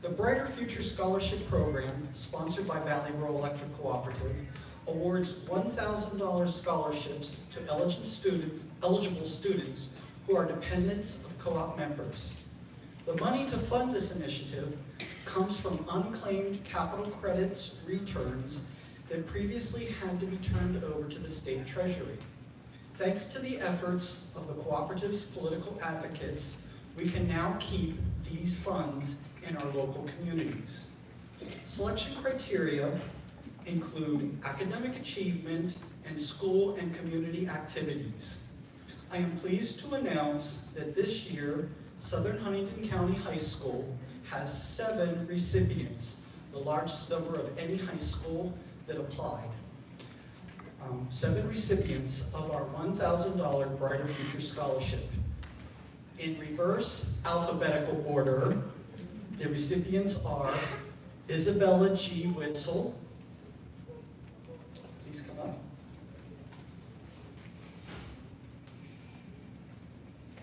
The Brighter Future Scholarship Program, sponsored by Valley Rural Electric Cooperative, awards $1,000 scholarships to eligible students who are dependents of co-op members. The money to fund this initiative comes from unclaimed capital credits returns that previously had to be turned over to the state treasury. Thanks to the efforts of the cooperative's political advocates, we can now keep these funds in our local communities. Selection criteria include academic achievement and school and community activities. I am pleased to announce that this year, Southern Huntington County High School has 7 recipients, the largest number of any high school that applied. 7 recipients of our $1,000 Brighter Future Scholarship. In reverse alphabetical order, the recipients are Isabella G. Witzel. Please come up.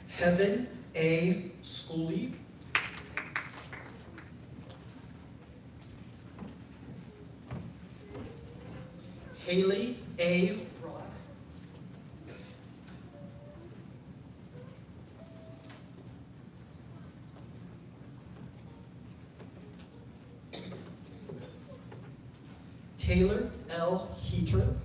Heaven A. Schooley. Haley A. Ross. Taylor L. Heater.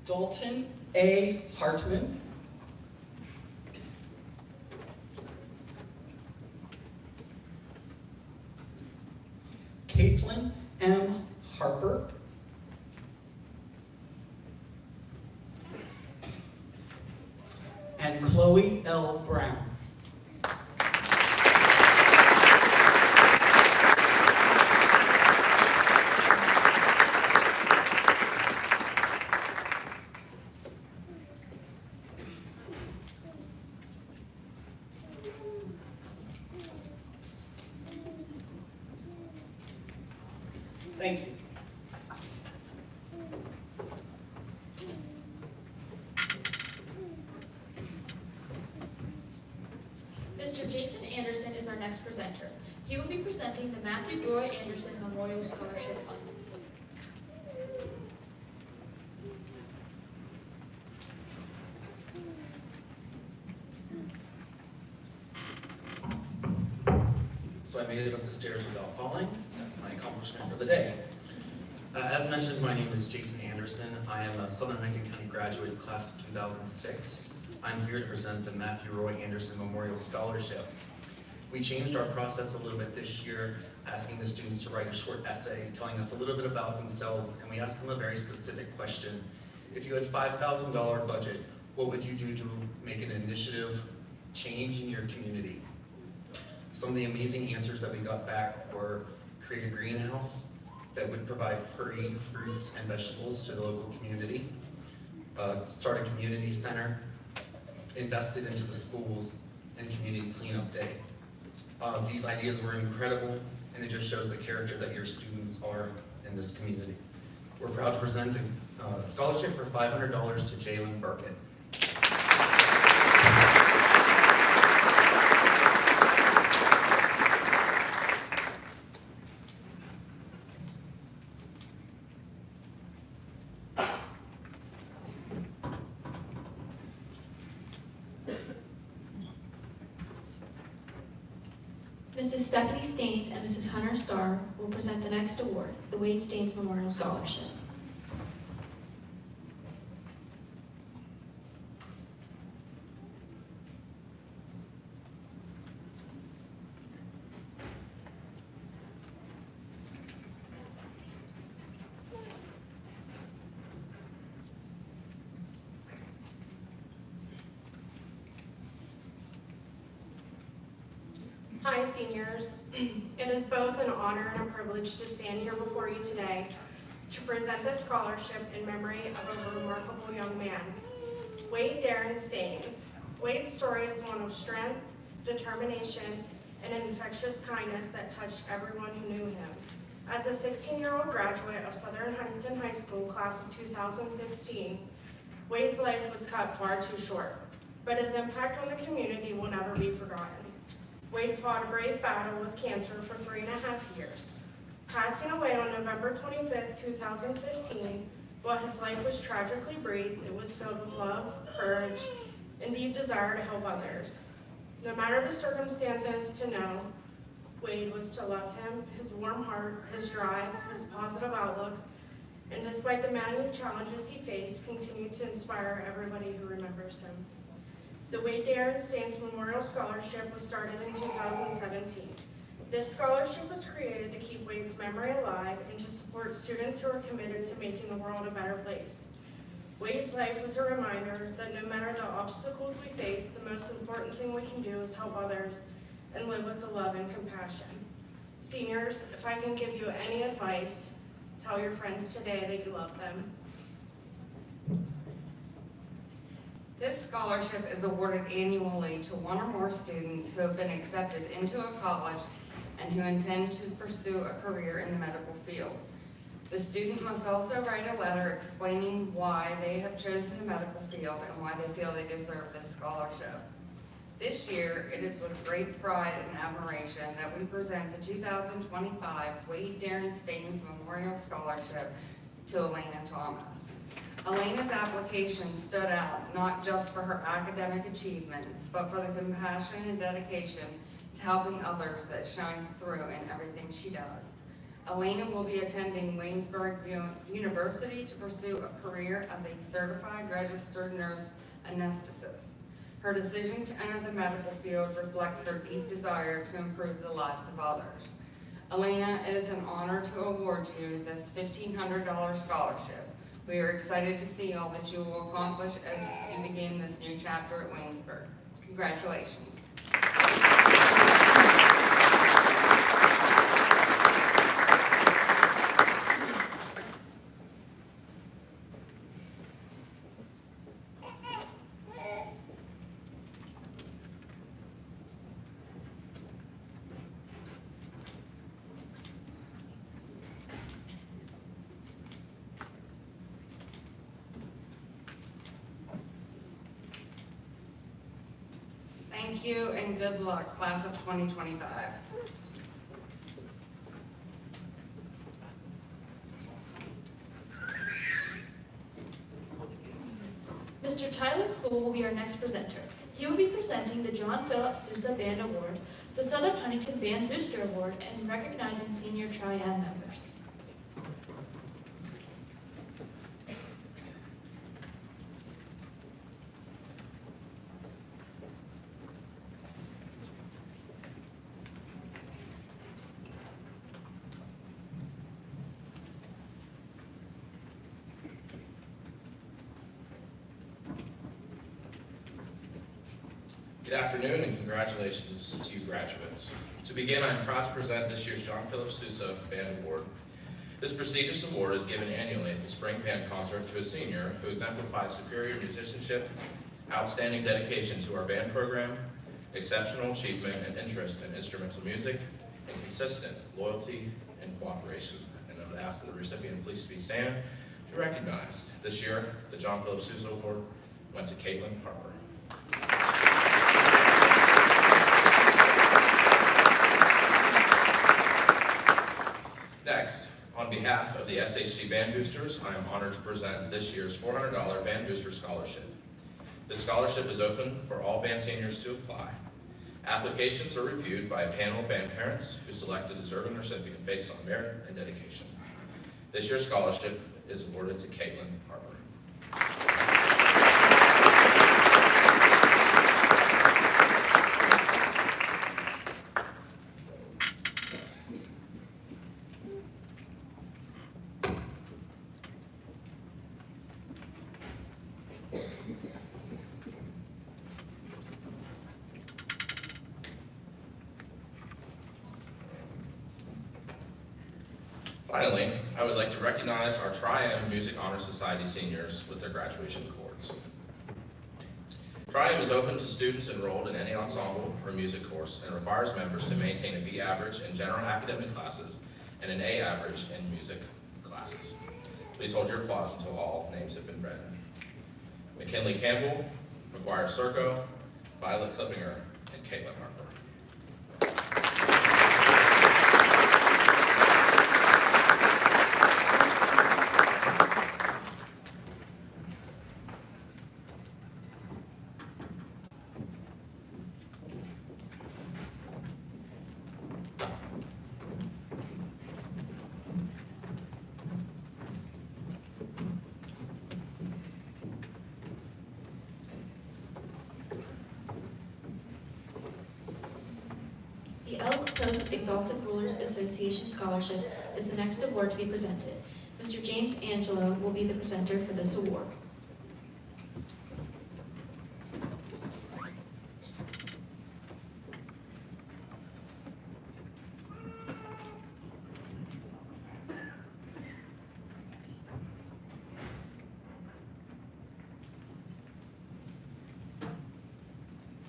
Dalton A. Hartman. Caitlin M. Harper. And Chloe L. Brown. Thank you. Mr. Jason Anderson is our next presenter. He will be presenting the Matthew Roy Anderson Memorial Scholarship Fund. So I made it up the stairs without falling. That's my accomplishment for the day. As mentioned, my name is Jason Anderson. I am a Southern Huntington County graduate, class of 2006. I'm here to present the Matthew Roy Anderson Memorial Scholarship. We changed our process a little bit this year, asking the students to write a short essay telling us a little bit about themselves, and we asked them a very specific question. If you had $5,000 budget, what would you do to make an initiative change in your community? Some of the amazing answers that we got back were create a greenhouse that would provide free fruits and vegetables to the local community, start a community center, invested into the schools, and community cleanup day. These ideas were incredible, and it just shows the character that your students are in this community. We're proud to present a scholarship for $500 to Jalen Burkett. Mrs. Stephanie Staines and Mrs. Hunter Starr will present the next award, the Wade Staines Memorial Scholarship. Hi, seniors. It is both an honor and a privilege to stand here before you today to present this scholarship in memory of a remarkable young man, Wade Darren Staines. Wade's story is one of strength, determination, and an infectious kindness that touched everyone who knew him. As a 16-year-old graduate of Southern Huntington High School, class of 2016, Wade's life was cut far too short, but his impact on the community will never be forgotten. Wade fought a brave battle with cancer for 3.5 years. Passing away on November 25th, 2015, while his life was tragically breathed, it was filled with love, courage, and deep desire to help others. No matter the circumstances, to know Wade was to love him, his warm heart, his drive, his positive outlook, and despite the many challenges he faced, continued to inspire everybody who remembers him. The Wade Darren Staines Memorial Scholarship was started in 2017. This scholarship was created to keep Wade's memory alive and to support students who are committed to making the world a better place. Wade's life was a reminder that no matter the obstacles we face, the most important thing we can do is help others and live with the love and compassion. Seniors, if I can give you any advice, tell your friends today that you love them. This scholarship is awarded annually to one or more students who have been accepted into a college and who intend to pursue a career in the medical field. The student must also write a letter explaining why they have chosen the medical field and why they feel they deserve this scholarship. This year, it is with great pride and admiration that we present the 2025 Wade Darren Staines Memorial Scholarship to Elena Thomas. Elena's application stood out not just for her academic achievements, but for the compassion and dedication to helping others that shines through in everything she does. Elena will be attending Waynesburg University to pursue a career as a certified registered nurse anesthetist. Her decision to enter the medical field reflects her deep desire to improve the lives of others. Elena, it is an honor to award you this $1,500 scholarship. We are excited to see all that you will accomplish as you begin this new chapter at Waynesburg. Congratulations. Thank you and good luck, class of 2025. Mr. Tyler Kluhl will be our next presenter. He will be presenting the John Philip Sousa Band Award, the Southern Huntington Band Booster Award, and recognizing senior triad members. Good afternoon and congratulations to you graduates. To begin, I'm proud to present this year's John Philip Sousa Band Award. This prestigious award is given annually at the Spring Band Concert to a senior who exemplifies superior musicianship, outstanding dedication to our band program, exceptional achievement and interest in instrumental music, and consistent loyalty and cooperation. And I would ask that the recipient please be stand to be recognized. This year, the John Philip Sousa Award went to Caitlin Harper. Next, on behalf of the SHC Band Boosters, I am honored to present this year's $400 Band Booster Scholarship. This scholarship is open for all band seniors to apply. Applications are reviewed by a panel of band parents who select a deserving recipient based on merit and dedication. This year's scholarship is awarded to Caitlin Harper. Finally, I would like to recognize our Tri-M Music Honor Society seniors with their graduation awards. Tri-M is open to students enrolled in any ensemble or music course and requires members to maintain a B average in general academic classes and an A average in music classes. Please hold your applause until all names have been read. McKinley Campbell, McGuire Serco, Violet Klippinger, and Caitlin Harper. The Elks Coast Exalted Rulers Association Scholarship is the next award to be presented. Mr. James Angelo will be the presenter for this award.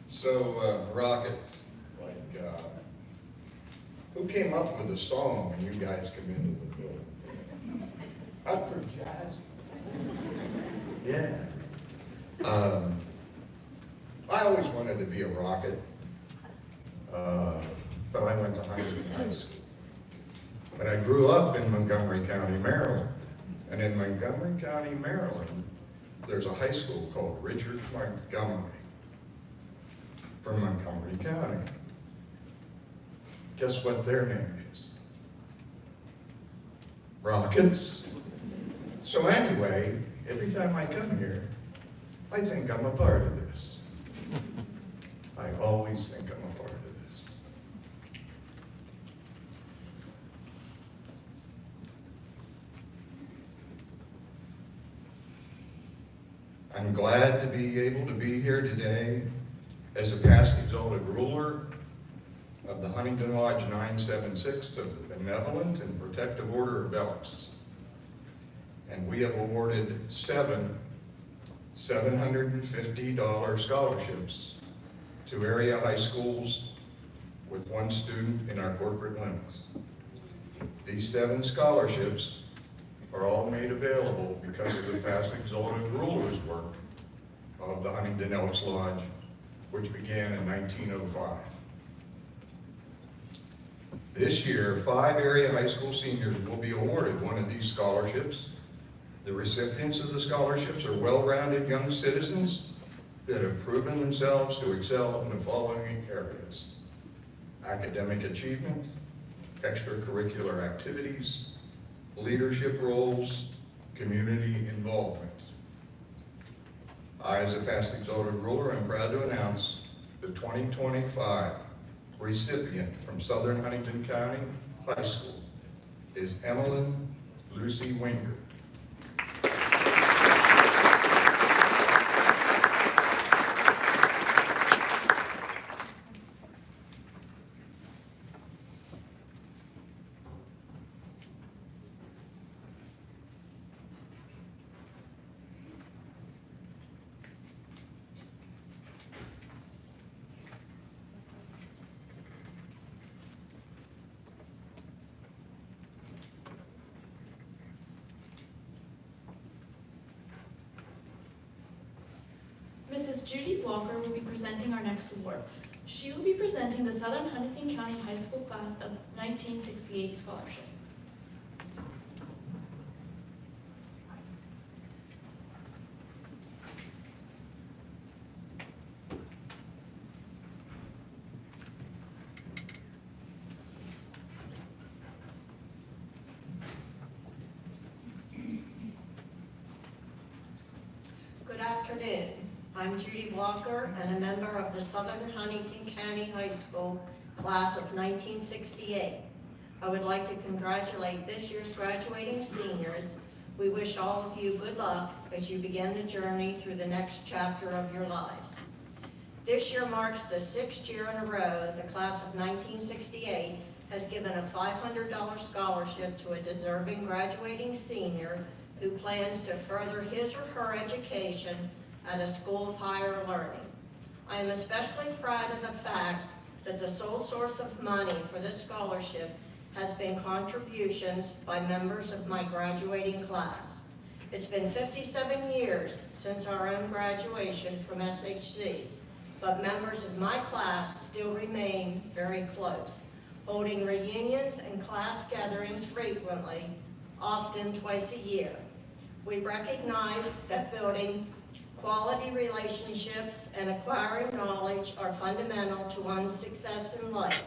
So, Rockets, who came up with the song when you guys come into the building? That's pretty jazzy. Yeah. I always wanted to be a rocket, but I went to Huntington High School. But I grew up in Montgomery County, Maryland. And in Montgomery County, Maryland, there's a high school called Richard Montgomery from Montgomery County. Guess what their name is? Rockets. So anyway, every time I come here, I think I'm a part of this. I always think I'm a part of this. I'm glad to be able to be here today as a past exalted ruler of the Huntington Lodge 976 of the Benevolent and Protective Order of Elks. And we have awarded 7 $750 scholarships to area high schools with 1 student in our corporate limits. These 7 scholarships are all made available because of the past exalted ruler's work of the Huntington Elks Lodge, which began in 1905. This year, 5 area high school seniors will be awarded one of these scholarships. The recipients of the scholarships are well-rounded young citizens that have proven themselves to excel in the following areas: academic achievement, extracurricular activities, leadership roles, community involvement. I, as a past exalted ruler, am proud to announce the 2025 recipient from Southern Huntington County High School is Emmeline Lucy Winger. Mrs. Judy Walker will be presenting our next award. She will be presenting the Southern Huntington County High School Class of 1968 Scholarship. Good afternoon. I'm Judy Walker and a member of the Southern Huntington County High School Class of 1968. I would like to congratulate this year's graduating seniors. We wish all of you good luck as you begin the journey through the next chapter of your lives. This year marks the 6th year in a row the Class of 1968 has given a $500 scholarship to a deserving graduating senior who plans to further his or her education at a school of higher learning. I am especially proud of the fact that the sole source of money for this scholarship has been contributions by members of my graduating class. It's been 57 years since our own graduation from SHC, but members of my class still remain very close, holding reunions and class gatherings frequently, often twice a year. We recognize that building quality relationships and acquiring knowledge are fundamental to one's success in life.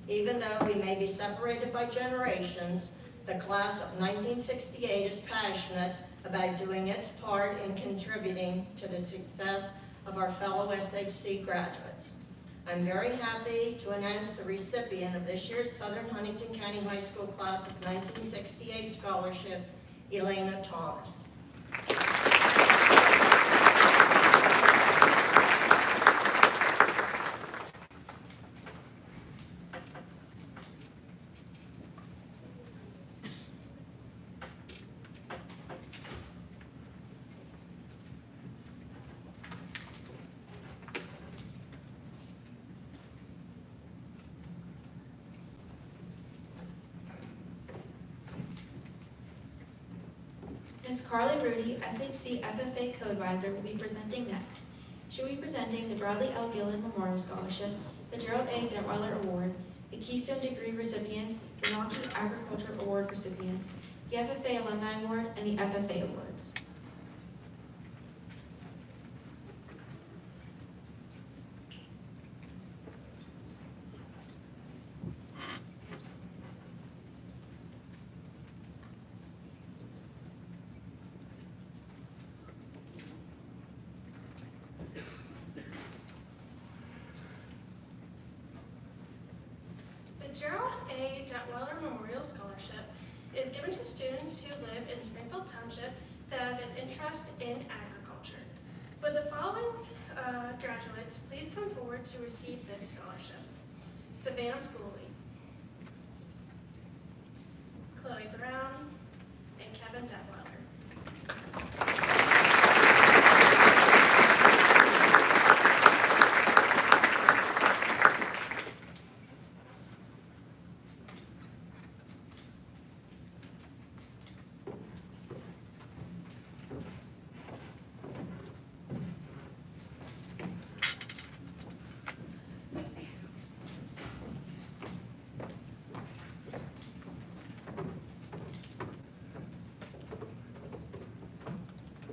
Even though we may be separated by generations, the Class of 1968 is passionate about doing its part in contributing to the success of our fellow SHC graduates. I'm very happy to announce the recipient of this year's Southern Huntington County High School Class of 1968 Scholarship, Elena Thomas. Ms. Carly Rudy, SHC FFA Co-Advisor, will be presenting next. She will be presenting the Bradley L. Gillen Memorial Scholarship, the Gerald A. Detweiler Award, the Keystone Degree recipients, the Knox Agriculture Award recipients, the FFA Alumni Award, and the FFA Awards. The Gerald A. Detweiler Memorial Scholarship is given to students who live in Springfield Township that have an interest in agriculture. Would the following graduates please come forward to receive this scholarship? Savannah Schooley, Chloe Brown, and Kevin Detweiler.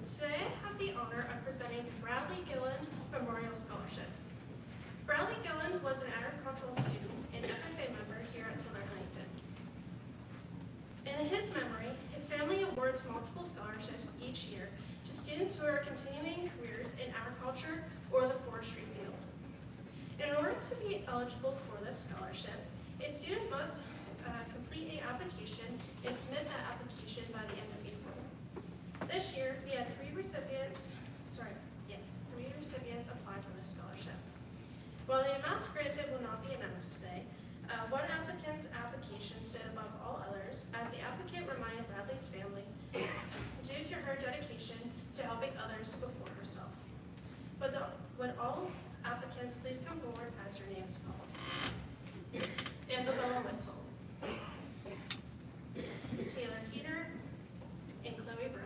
Today I have the honor of presenting the Bradley Gilland Memorial Scholarship. Bradley Gilland was an agricultural student and FFA member here at Southern Huntington. In his memory, his family awards multiple scholarships each year to students who are continuing careers in agriculture or the forestry field. In order to be eligible for this scholarship, a student must complete an application and submit that application by the end of April. This year, we had three recipients apply for this scholarship. While the amounts granted will not be announced today, one applicant's application stood above all others as the applicant reminded Bradley's family due to her dedication to helping others before herself. Would all applicants please come forward as your name is called? Isabella Wetzel, Taylor Heater, and Chloe Brown.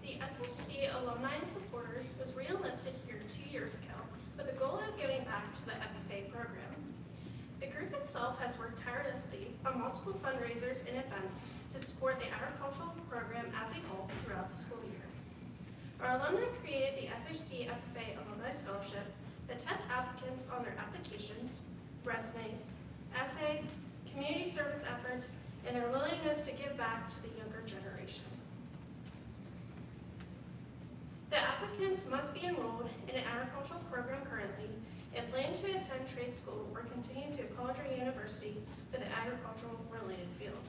The SHC Alumni and Supporters was re-enlisted here 2 years ago with the goal of giving back to the FFA program. The group itself has worked tirelessly on multiple fundraisers and events to support the agricultural program as a whole throughout the school year. Our alumni created the SHC FFA Alumni Scholarship that tests applicants on their applications, resumes, essays, community service efforts, and their willingness to give back to the younger generation. The applicants must be enrolled in an agricultural program currently and plan to attend trade school or continue to a college or university with an agricultural related field.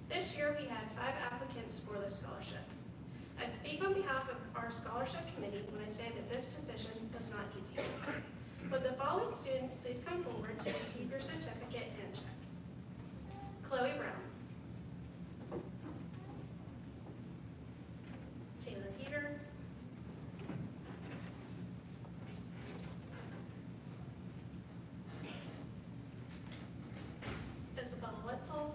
This year we had 5 applicants for this scholarship. I speak on behalf of our scholarship committee when I say that this decision was not easy. Would the following students please come forward to receive your certificate and check? Chloe Brown, Taylor Heater, Isabella Wetzel,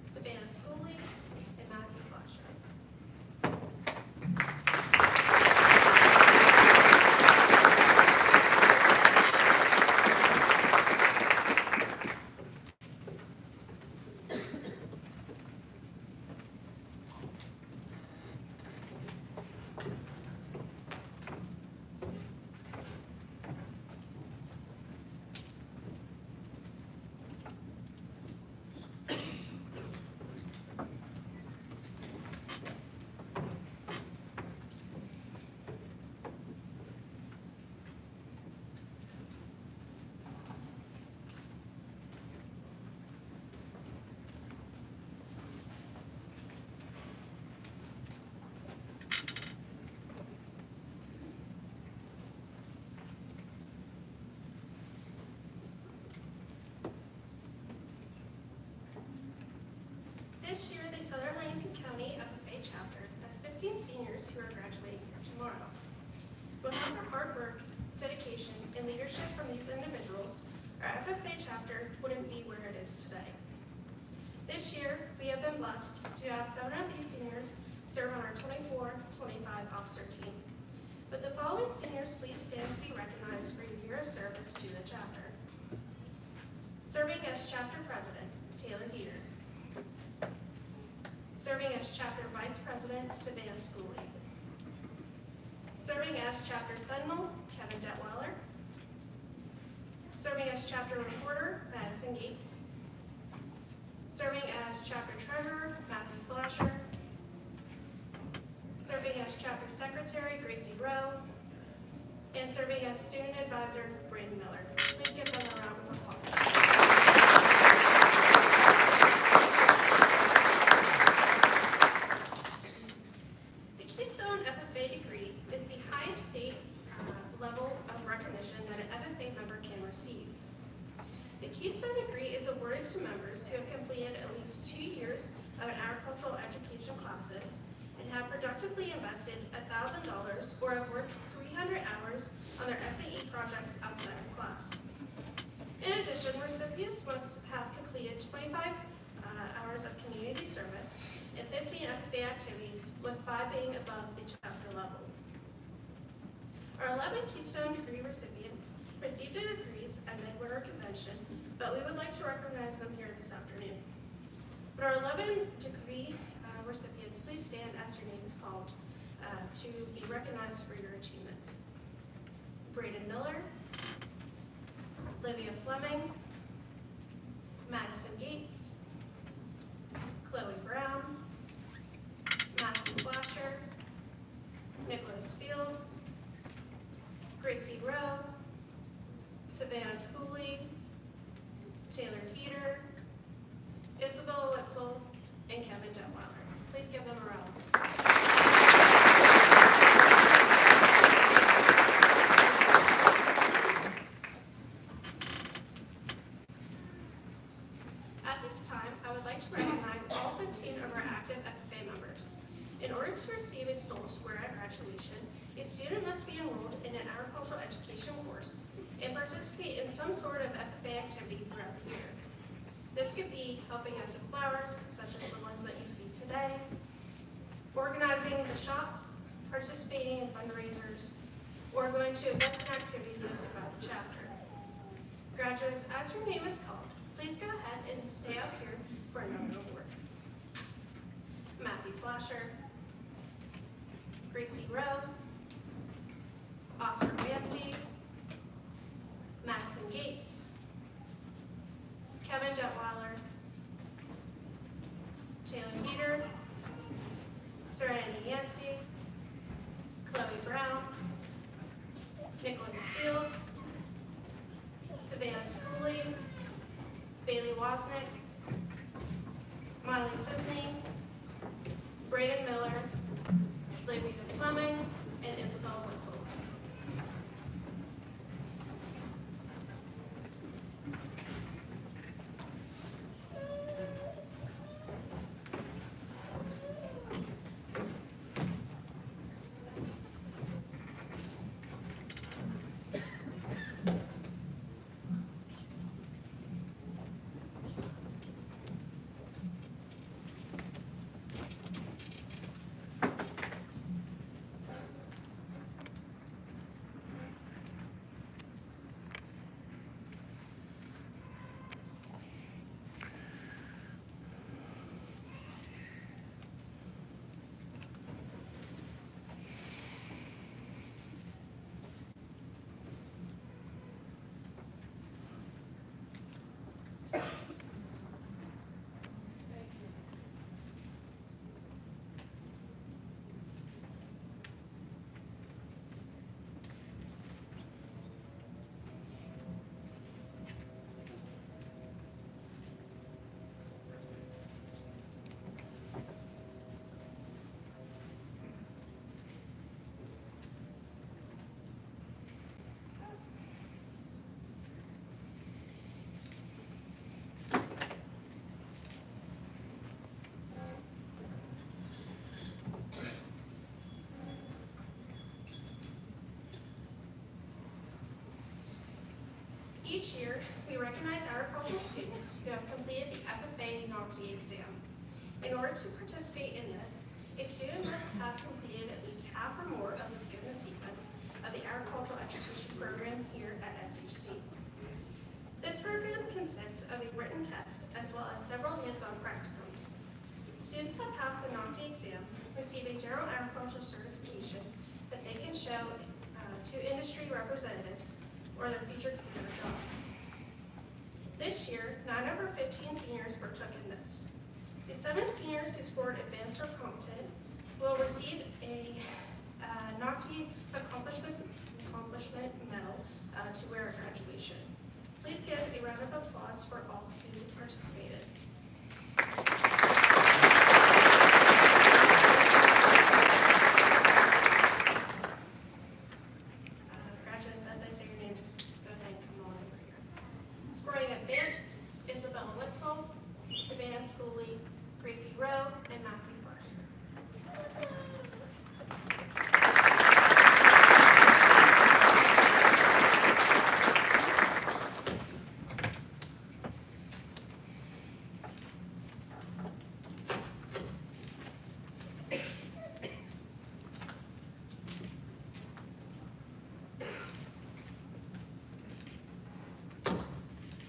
Savannah Schooley, and Matthew Fletcher. This year, the Southern Huntington County FFA chapter has 15 seniors who are graduating here tomorrow. Without the hard work, dedication, and leadership from these individuals, our FFA chapter wouldn't be where it is today. This year, we have been blessed to have 7 of these seniors serve on our 24-25 officer team. Would the following seniors please stand to be recognized for your year of service to the chapter? Serving as chapter president, Taylor Heater. Serving as chapter vice president, Savannah Schooley. Serving as chapter sentinel, Kevin Detweiler. Serving as chapter reporter, Madison Gates. Serving as chapter treasurer, Matthew Flasher. Serving as chapter secretary, Gracie Rowe. And serving as student advisor, Braden Miller. Please give them a round of applause. The Keystone FFA degree is the highest state level of recognition that an FFA member can receive. The Keystone degree is awarded to members who have completed at least 2 years of an agricultural education classes and have productively invested $1,000 or have worked 300 hours on their SAE projects outside of class. In addition, recipients must have completed 25 hours of community service and 15 FFA activities, with 5 being above the chapter level. Our 11 Keystone degree recipients received their degrees at Midwinter Convention, but we would like to recognize them here this afternoon. But our 11 degree recipients, please stand as your name is called to be recognized for your achievement. Braden Miller, Olivia Fleming, Madison Gates, Chloe Brown, Matthew Flasher, Nicholas Fields, Gracie Rowe, Savannah Schooley, Taylor Heater, Isabella Wetzel, and Kevin Detweiler. Please give them a round of applause. At this time, I would like to recognize all 15 of our active FFA members. In order to receive a stolen square at graduation, a student must be enrolled in an agricultural education course and participate in some sort of FFA activity throughout the year. This could be helping us with flowers, such as the ones that you see today, organizing the shops, participating in fundraisers, or going to events and activities hosted by the chapter. Graduates, as your name is called, please go ahead and stay up here for another award. Matthew Flasher, Gracie Rowe, Oscar Ramsey, Madison Gates, Kevin Detweiler, Taylor Heater, Serenity Yancey, Chloe Brown, Nicholas Fields, Savannah Schooley, Bailey Wasnick, Miley Sisney, Braden Miller, Olivia Fleming, and Isabel Wetzel. Each year, we recognize agricultural students who have completed the FFA NOCTI exam. In order to participate in this, a student must have completed at least half or more of the scope and sequence of the agricultural education program here at SHC. This program consists of a written test as well as several hands-on practicums. Students that pass the NOCTI exam receive a general agricultural certification that they can show to industry representatives or their future career job. This year, 9 of our 15 seniors partook in this. The 7 seniors who scored advanced or competent will receive a NOCTI accomplishment medal to wear at graduation. Please give a round of applause for all who participated. Graduates, as I say your name, just go ahead and come on over here. Scoring advanced, Isabella Witzel, Savannah Schooley, Gracie Rowe, and Matthew First.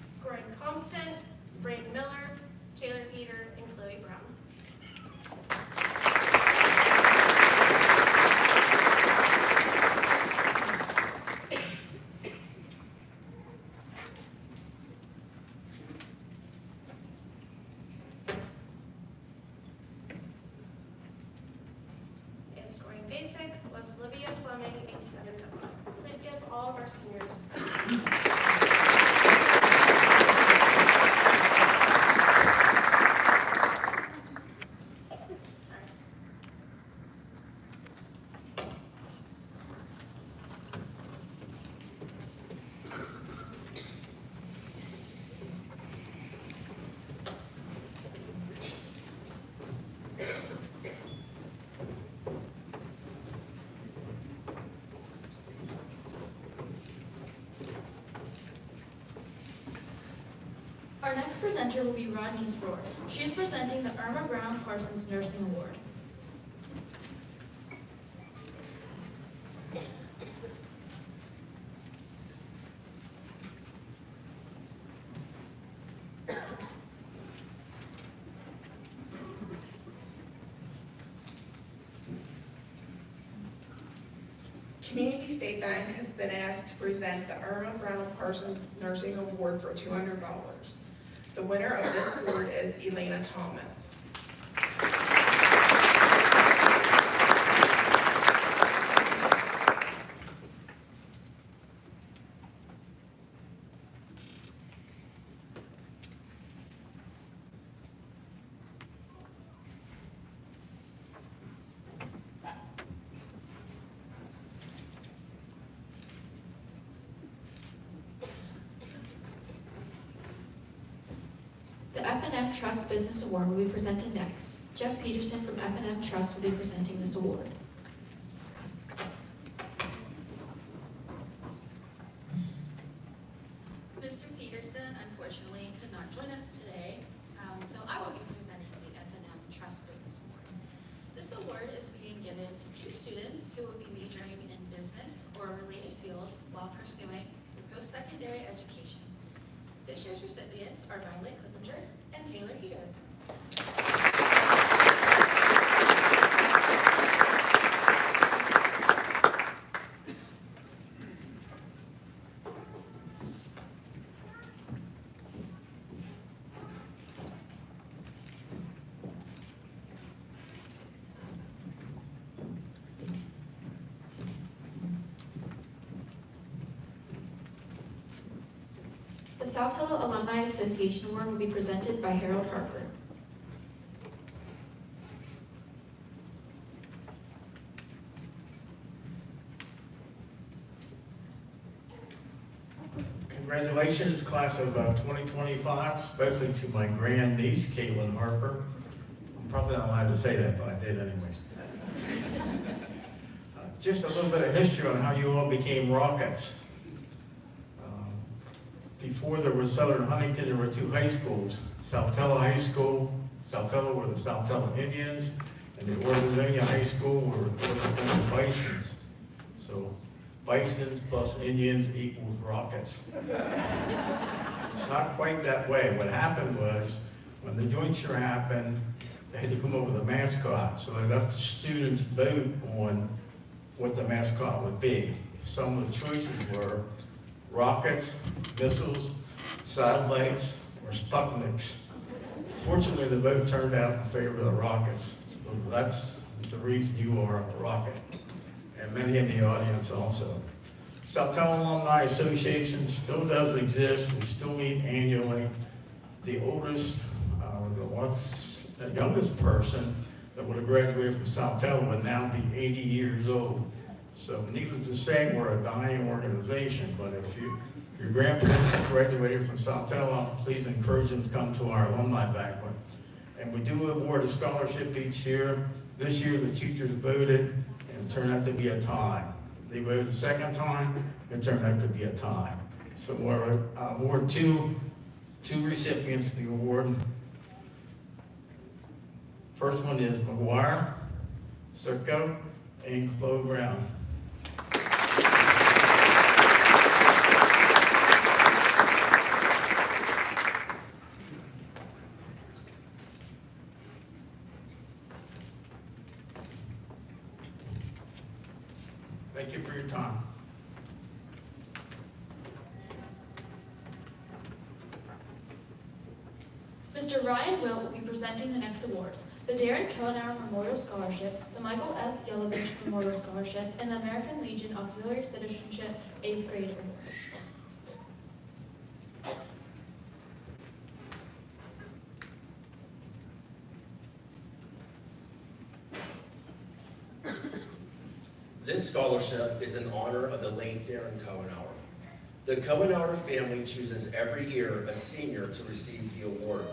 Scoring competent, Brayden Miller, Taylor Heater, and Chloe Brown. And scoring basic was Livia Fleming and Kevin Della. Please give all of our seniors a Our next presenter will be Rodney's Roar. She is presenting the Irma Brown Parsons Nursing Award. Community State Bank has been asked to present the Irma Brown Parsons Nursing Award for $200. The winner of this award is Elena Thomas. The F&M Trust Business Award will be presented next. Jeff Peterson from F&M Trust will be presenting this award. Mr. Peterson unfortunately could not join us today, so I will be presenting the F&M Trust Business Award. This award is being given to 2 students who will be majoring in business or a related field while pursuing their post-secondary education. This year's recipients are Violet Clippinger and Taylor Heater. The South Hill Alumni Association Award will be presented by Harold Harper. Congratulations, class of 2025, especially to my grandniece, Caitlin Harper. I'm probably not allowed to say that, but I did anyways. Just a little bit of history on how you all became Rockets. before there was Southern Huntington, there were two high schools, Saltella High School, Saltella were the Saltella Indians, and the Orvazonia High School were the Orvazonia Bisons. So bisons plus Indians equals rockets. It's not quite that way. What happened was, when the jointure happened, they had to come up with a mascot, so they left the students vote on what the mascot would be. Some of the choices were rockets, missiles, satellites, or Sputniks. Fortunately, the vote turned out in favor of the rockets. So that's the reason you are a rocket, and many in the audience also. Saltella Alumni Association still does exist. We still meet annually. The oldest, the youngest person that would have graduated from Saltella would now be 80 years old. So needless to say, we're a dying organization, but if your grandparents graduated from Saltella, please encourage them to come to our alumni banquet. And we do award a scholarship each year. This year, the teachers voted, and it turned out to be a tie. They voted the second time, it turned out to be a tie. So we'll award two recipients of the award. First one is McGuire, Circo, and Chloe Brown. Thank you for your time. Mr. Ryan Wilt will be presenting the next awards: the Darren Kellenauer Memorial Scholarship, the Michael S. Yelovich Memorial Scholarship, and the American Legion Auxiliary Citizenship 8th Grade Award. This scholarship is in honor of the late Darren Kellenauer. The Kellenauer family chooses every year a senior to receive the award.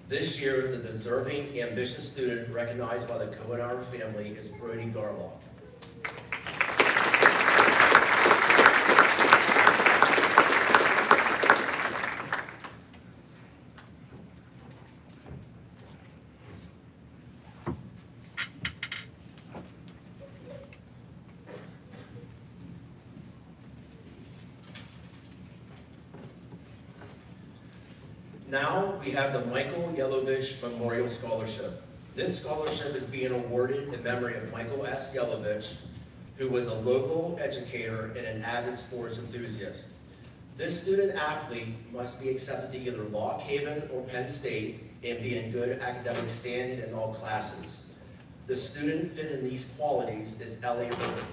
This year, the deserving, ambitious student recognized by the Kellenauer family is Brody Garlock. Now we have the Michael Yelovich Memorial Scholarship. This scholarship is being awarded in memory of Michael S. Yelovich, who was a local educator and an avid sports enthusiast. This student athlete must be accepted to either Lock Haven or Penn State and be in good academic standing in all classes. The student fit in these qualities is Ellie Ritter.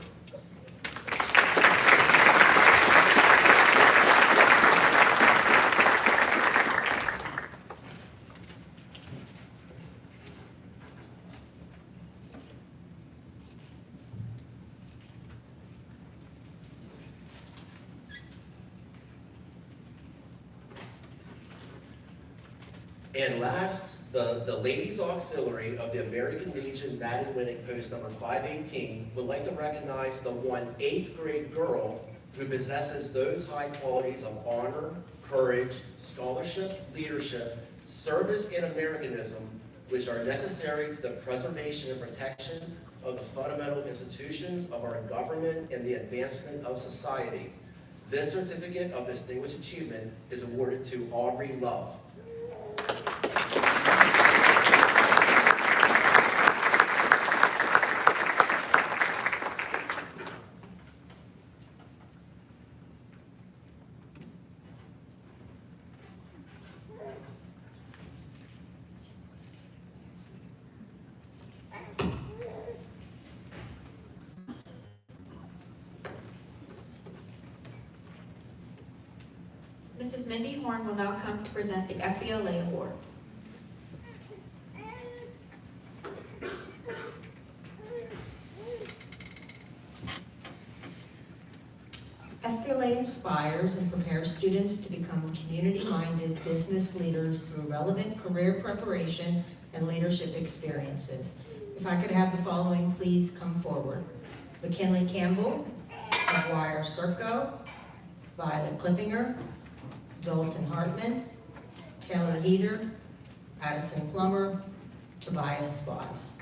And last, the Ladies Auxiliary of the American Legion Maddie Winnick, post number 518, would like to recognize the one 8th grade girl who possesses those high qualities of honor, courage, scholarship, leadership, service, and Americanism, which are necessary to the preservation and protection of the fundamental institutions of our government and the advancement of society. This certificate of distinguished achievement is awarded to Aubrey Love. Mrs. Mindy Horn will now come to present the FBLA Awards. FBLA inspires and prepares students to become community-minded business leaders through relevant career preparation and leadership experiences. If I could have the following please come forward: McKinley Campbell, McGuire Circo, Violet Klippinger, Dalton Hartman, Taylor Heater, Addison Plummer, Tobias Spots.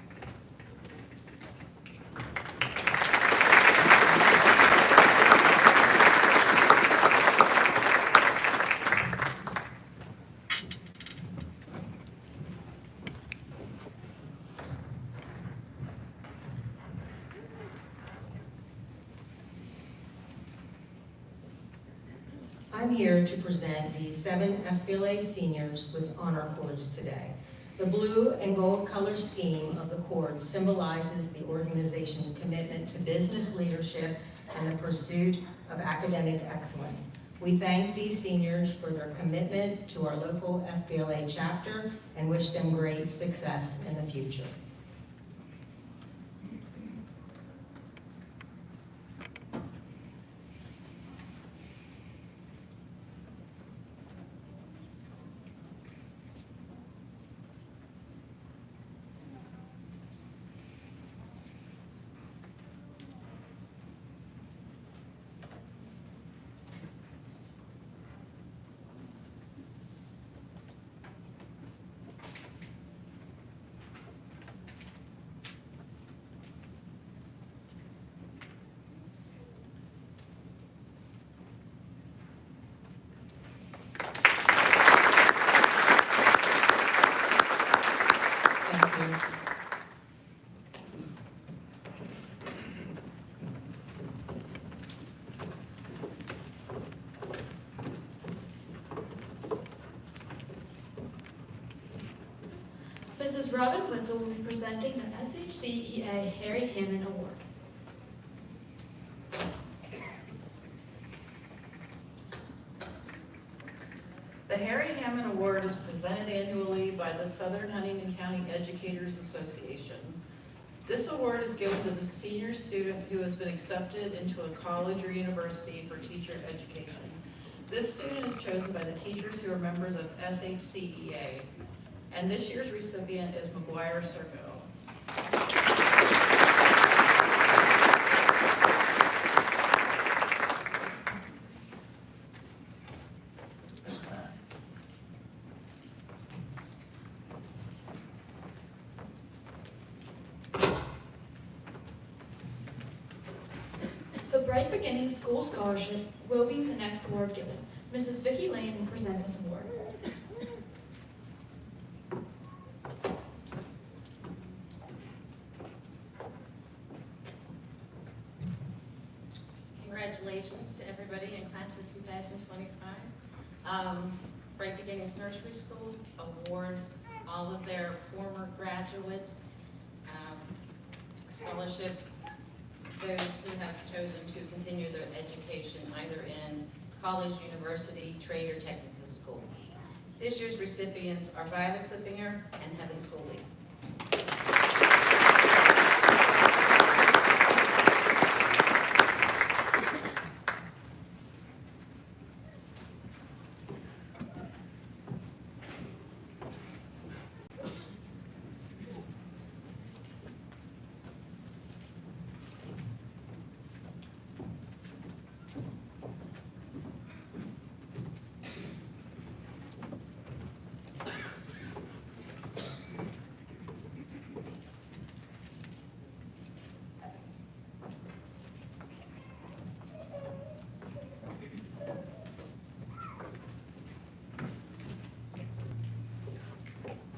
I'm here to present the 7 FBLA seniors with honor cords today. The blue and gold color scheme of the cord symbolizes the organization's commitment to business leadership and the pursuit of academic excellence. We thank these seniors for their commitment to our local FBLA chapter and wish them great success in the future. Mrs. Robin Witzel will be presenting the SHCEA Harry Hammond Award. The Harry Hammond Award is presented annually by the Southern Huntington County Educators Association. This award is given to the senior student who has been accepted into a college or university for teacher education. This student is chosen by the teachers who are members of SHCEA. And this year's recipient is McGuire Serco. The Bright Beginning School Scholarship will be the next award given. Mrs. Vicki Lane will present this award. Congratulations to everybody in class of 2025. Bright Beginnings Nursery School awards all of their former graduates a scholarship, those who have chosen to continue their education either in college, university, trade, or technical school. This year's recipients are Violet Klippinger and Heaven Schooley.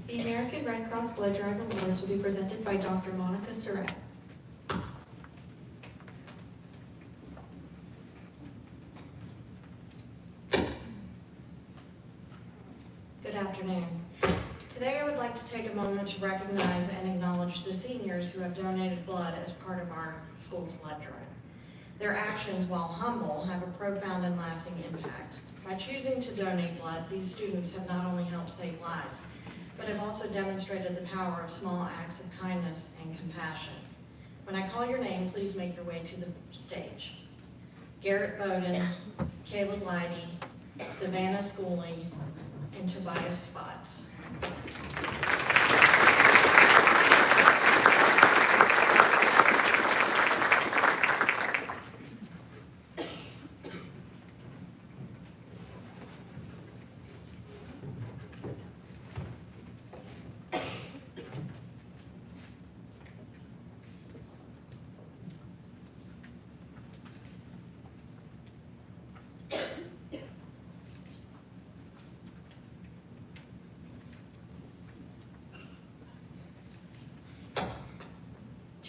The American Red Cross Blood Drive Awards will be presented by Dr. Monica Surratt. Good afternoon. Today I would like to take a moment to recognize and acknowledge the seniors who have donated blood as part of our school's blood drive. Their actions, while humble, have a profound and lasting impact. By choosing to donate blood, these students have not only helped save lives, but have also demonstrated the power of small acts of kindness and compassion. When I call your name, please make your way to the stage. Garrett Bowden, Caleb Leidy, Savannah Schooley, and Tobias Spots.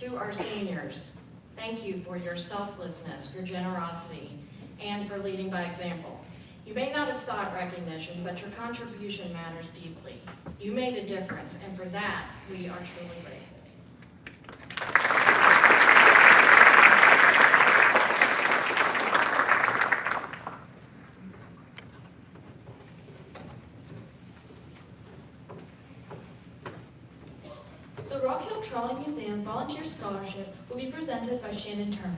To our seniors, thank you for your selflessness, your generosity, and for leading by example. You may not have sought recognition, but your contribution matters deeply. You made a difference, and for that, we are truly grateful. The Rock Hill Trolley Museum Volunteer Scholarship will be presented by Shannon Turner.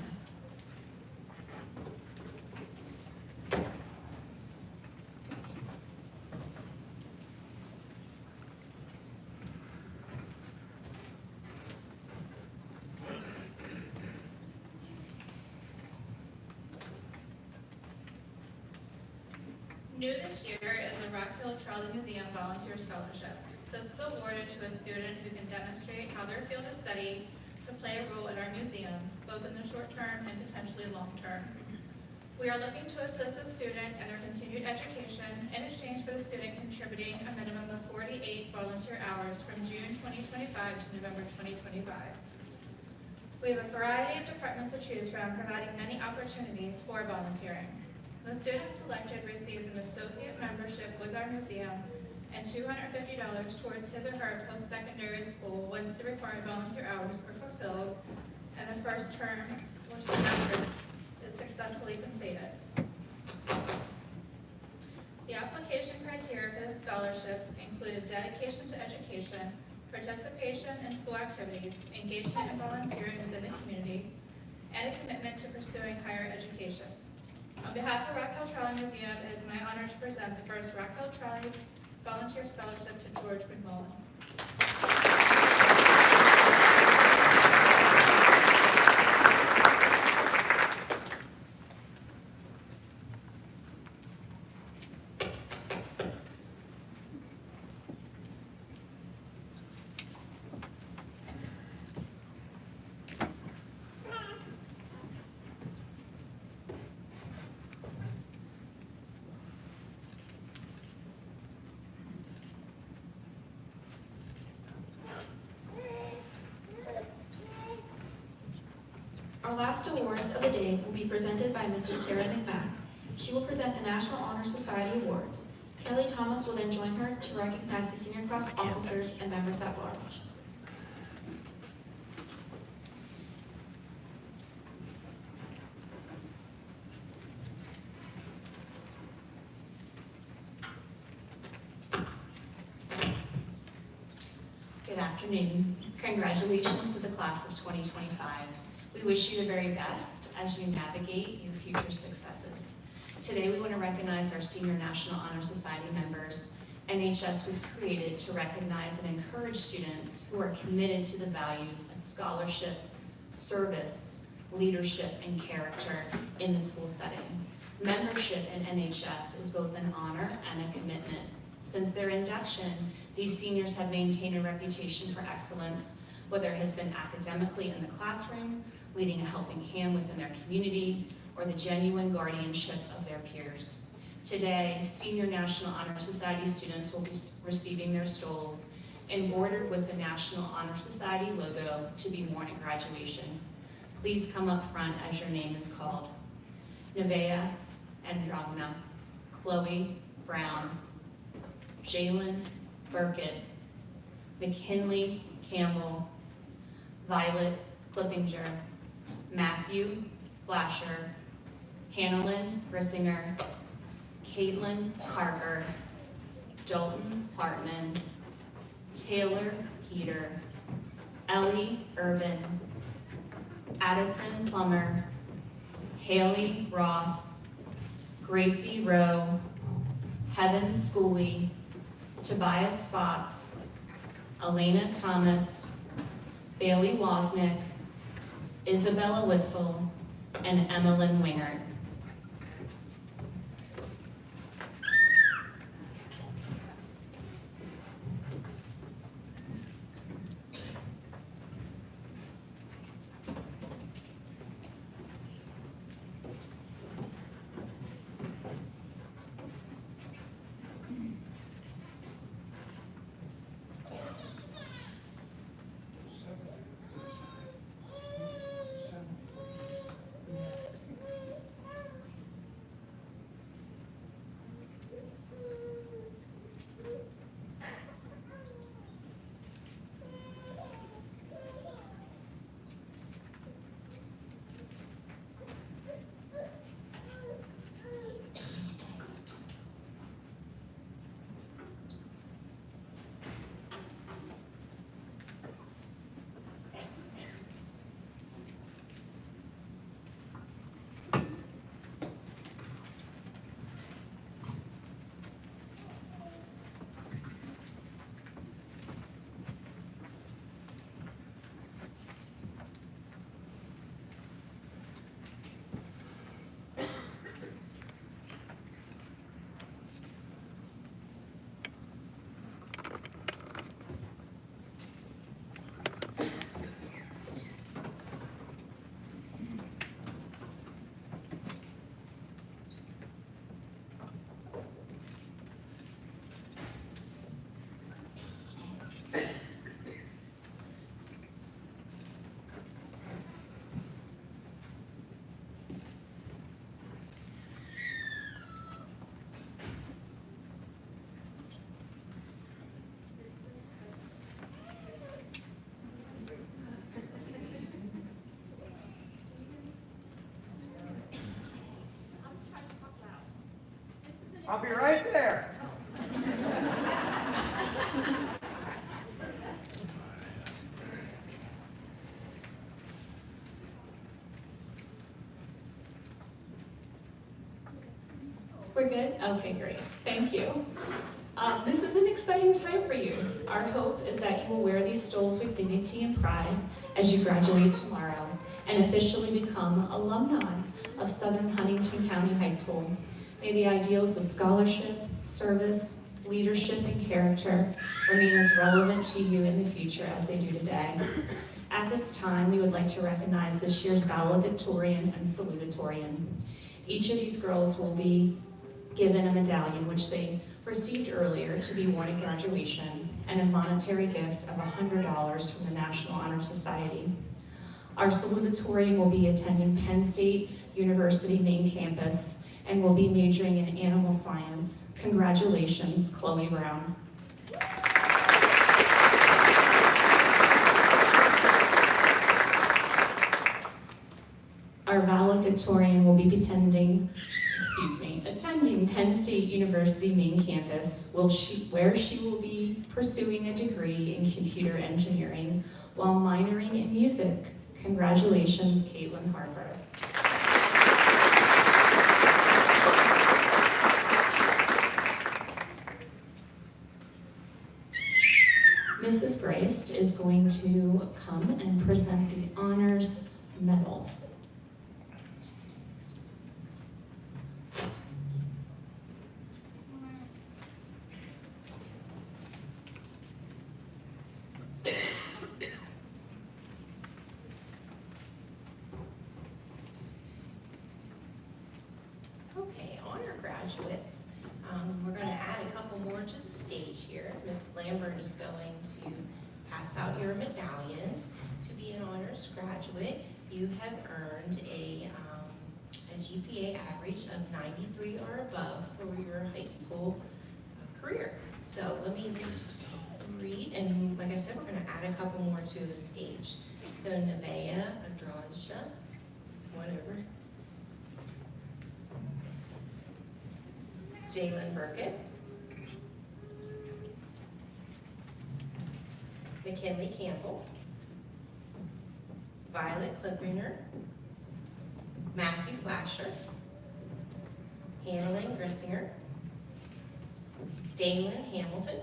New this year is the Rock Hill Trolley Museum Volunteer Scholarship. This is awarded to a student who can demonstrate how their field of study can play a role in our museum, both in the short term and potentially long term. We are looking to assist the student in their continued education in exchange for the student contributing a minimum of 48 volunteer hours from June 2025 to November 2025. We have a variety of departments to choose from, providing many opportunities for volunteering. The student selected receives an associate membership with our museum and $250 towards his or her post-secondary school once the required volunteer hours are fulfilled and the first term or semester is successfully completed. The application criteria for the scholarship included dedication to education, participation in school activities, engagement and volunteering within the community, and a commitment to pursuing higher education. On behalf of the Rock Hill Trolley Museum, it is my honor to present the first Rock Hill Trolley Volunteer Scholarship to George McMullen. Our last awards of the day will be presented by Mrs. Sarah McMahon. She will present the National Honor Society Awards. Kelly Thomas will then join her to recognize the senior class officers and members at large. Good afternoon. Congratulations to the class of 2025. We wish you the very best as you navigate your future successes. Today we want to recognize our senior National Honor Society members. NHS was created to recognize and encourage students who are committed to the values of scholarship, service, leadership, and character in the school setting. Membership in NHS is both an honor and a commitment. Since their induction, these seniors have maintained a reputation for excellence, whether it has been academically in the classroom, leading a helping hand within their community, or the genuine guardianship of their peers. Today, senior National Honor Society students will be receiving their stoles embroidered with the National Honor Society logo to be worn at graduation. Please come up front as your name is called. Nevaeh Androgna, Chloe Brown, Jalen Burkett, McKinley Campbell, Violet Clippinger, Matthew Flasher, Hannah-Lynn Rissinger, Caitlin Parker, Dalton Hartman, Taylor Peter, Ellie Urban, Addison Plummer, Haley Ross, Gracie Rowe, Heaven Schooley, Tobias Spots, Elena Thomas, Bailey Wozniak, Isabella Witzel, and Emmeline Wingert. I'll be right there. We're good? Okay, great. Thank you. This is an exciting time for you. Our hope is that you will wear these stoles with dignity and pride as you graduate tomorrow and officially become alumni of Southern Huntington County High School. May the ideals of scholarship, service, leadership, and character remain as relevant to you in the future as they do today. At this time, we would like to recognize this year's valedictorian and salutatorian. Each of these girls will be given a medallion, which they received earlier, to be worn at graduation, and a monetary gift of $100 from the National Honor Society. Our salutatorian will be attending Penn State University main campus and will be majoring in animal science. Congratulations, Chloe Brown. Our valedictorian will be attending Penn State University main campus, where she will be pursuing a degree in computer engineering while minoring in music. Congratulations, Caitlin Harper. Mrs. Grist is going to come and present the honors medals. Okay, honor graduates. We're going to add a couple more to the stage here. Mrs. Lambert is going to pass out your medallions. To be an honors graduate, you have earned a GPA average of 93 or above for your high school career. So let me read, and like I said, we're going to add a couple more to the stage. So Nevaeh Adraja, whatever. Jalen Burkett, McKinley Campbell, Violet Clippinger, Matthew Flasher, Hannah-Lynn Grissinger, Damon Hamilton,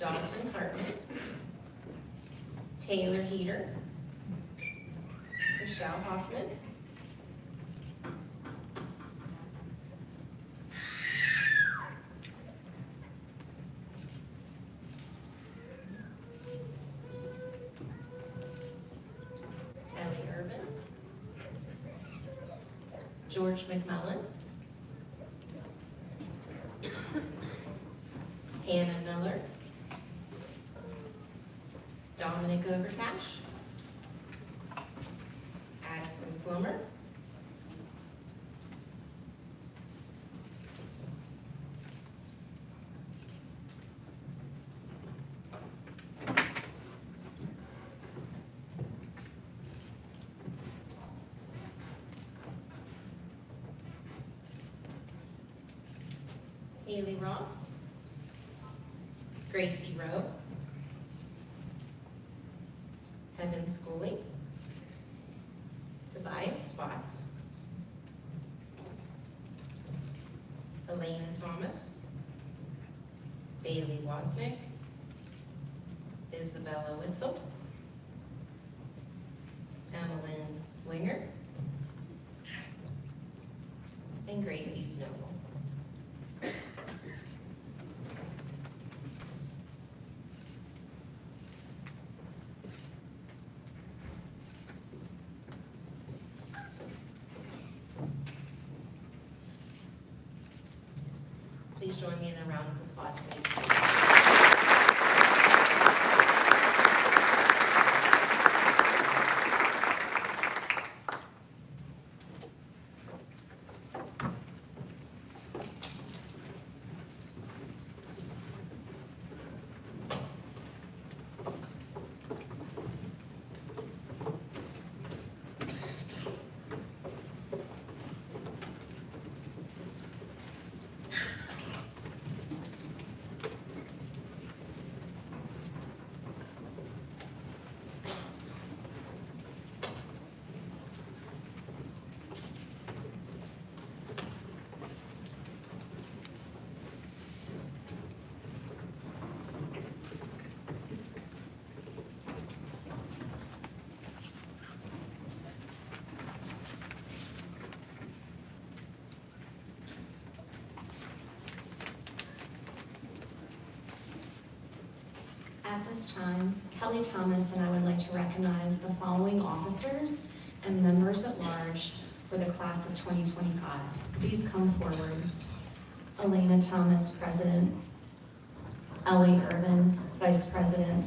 Dalton Hartman, Taylor Heater, Michelle Hoffman, George McMullen, Hannah Miller, Dominic Overcash, Addison Plummer, Haley Ross, Gracie Rowe, Heaven Schooling, Tobias Spots, Elena Thomas, Bailey Wasnick, Isabella Witzel, Emmeline Winger, and Gracie Snowball. Please join me in a round of applause for these students. At this time, Kelly Thomas and I would like to recognize the following officers and members at large for the class of 2025. Please come forward. Elena Thomas, President. Ellie Irvin, Vice President.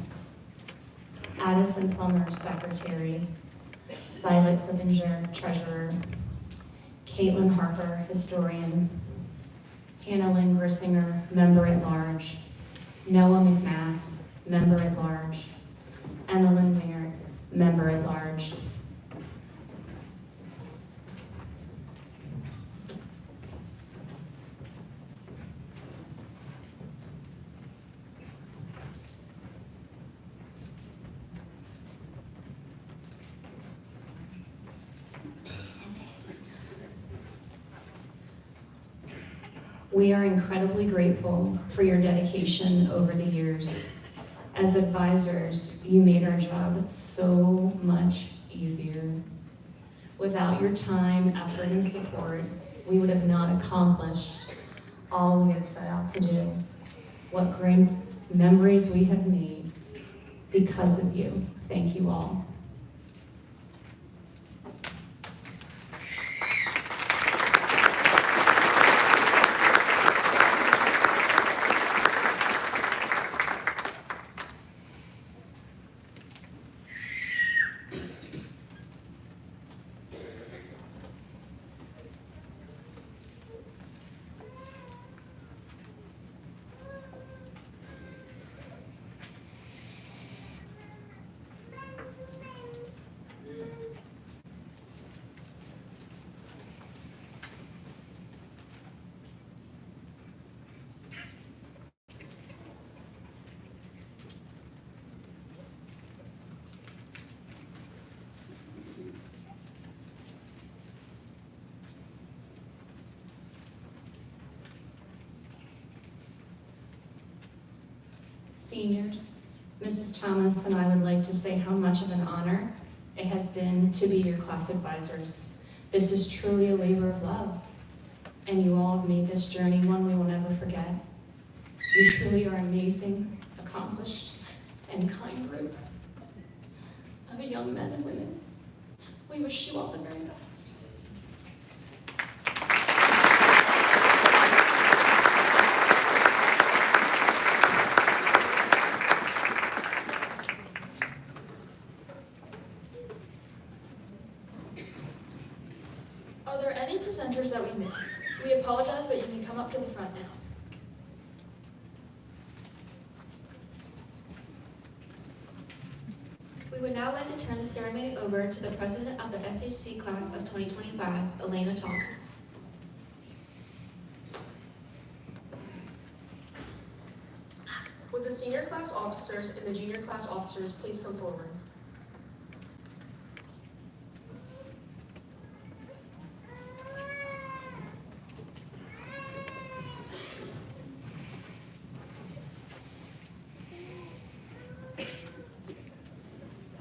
Addison Plummer, Secretary. Violet Clippinger, Treasurer. Caitlin Harper, Historian. Hannah Lynn Grissinger, Member at Large. Noah McMath, Member at Large. Emmeline Winger, Member at Large. We are incredibly grateful for your dedication over the years. As advisors, you made our job so much easier. Without your time, effort, and support, we would have not accomplished all we had set out to do. What great memories we have made because of you. Thank you all. Seniors, Mrs. Thomas and I would like to say how much of an honor it has been to be your class advisors. This is truly a labor of love, and you all have made this journey one we will never forget. You truly are amazing, accomplished, and kind group of young men and women. We wish you all the very best. Are there any presenters that we missed? We apologize, but you can come up to the front now. We would now like to turn the ceremony over to the president of the SHC class of 2025, Elena Thomas. Would the senior class officers and the junior class officers please come forward?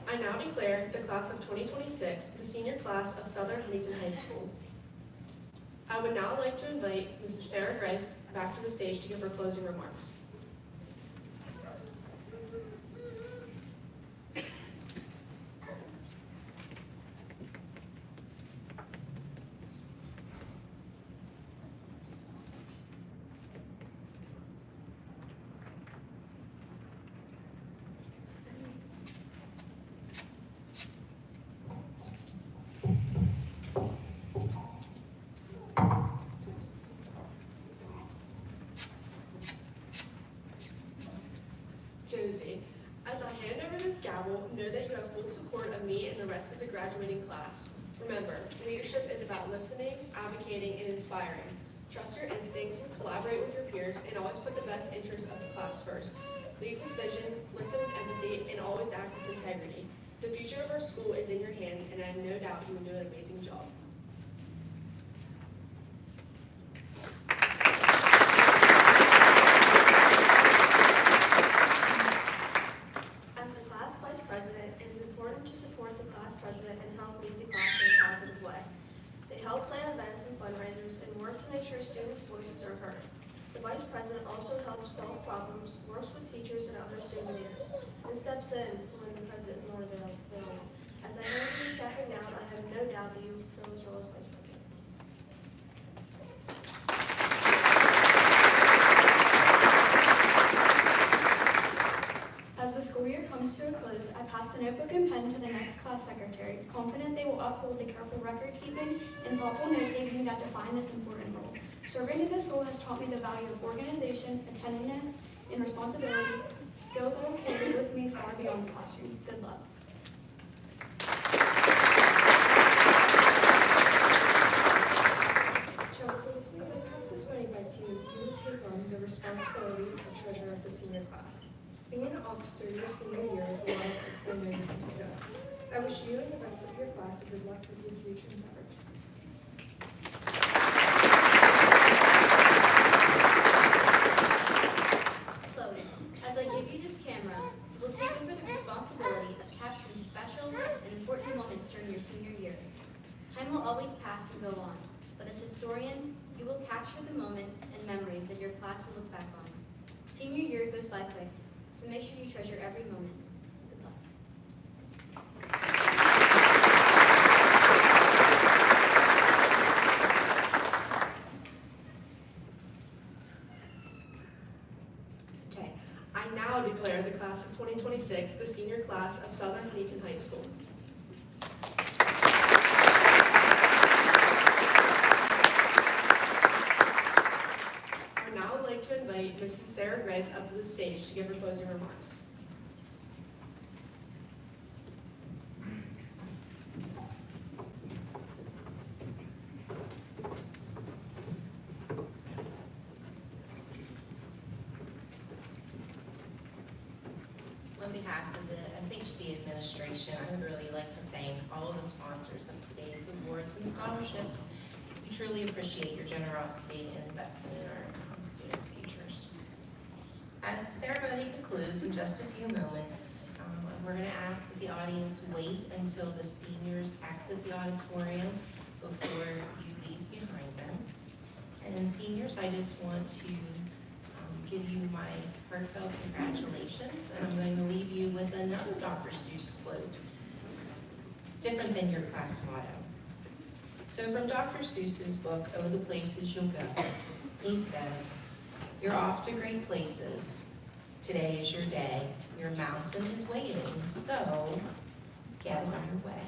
I now declare the class of 2026 the senior class of Southern Huntington High School. I would now like to invite Mrs. Sarah Grice back to the stage to give her closing remarks. Josie, as I hand over this gavel, know that you have full support of me and the rest of the graduating class. Remember, leadership is about listening, advocating, and inspiring. Trust your instincts, collaborate with your peers, and always put the best interests of the class first. Lead with vision, listen with empathy, and always act with integrity. The future of our school is in your hands, and I have no doubt you will do an amazing job. As the class vice president, it is important to support the class president and help lead the class in a positive way. They help plan events and fundraisers and work to make sure students' voices are heard. The Vice President also helps solve problems, works with teachers and other student leaders, and steps in when the President is not available. As I hand you stepping down, I have no doubt that you will fulfill his role as Vice President. As the school year comes to a close, I pass the notebook and pen to the next class secretary, confident they will uphold the careful record keeping and thoughtful note-taking that define this important role. Serving in this role has taught me the value of organization, attentiveness, and responsibility, skills that will carry with me far beyond the classroom. Good luck. Chelsea, as I pass this money back to you, you will take on the responsibilities of treasurer of the senior class. Being an officer your senior year is a lot of work I know you can do. I wish you and the rest of your class a good luck with your future endeavors. Chloe, as I give you this camera, you will take over the responsibility of capturing special and important moments during your senior year. Time will always pass and go on, but as historian, you will capture the moments and memories that your class will look back on. Senior year goes by quick, so make sure you treasure every moment. Good luck. Okay, I now declare the class of 2026 the senior class of Southern Huntington High School. I would now like to invite Mrs. Sarah Grice up to the stage to give her closing remarks. On behalf of the SHC administration, I would really like to thank all of the sponsors of today's awards and scholarships. We truly appreciate your generosity and investment in our students' futures. As the ceremony concludes in just a few moments, we're going to ask that the audience wait until the seniors exit the auditorium before you leave behind them. And seniors, I just want to give you my heartfelt congratulations, and I'm going to leave you with another Dr. Seuss quote, different than your class motto. So from Dr. Seuss's book, Oh, the Places You'll Go, he says, "You're off to great places. Today is your day. Your mountain is waiting, so get on your way."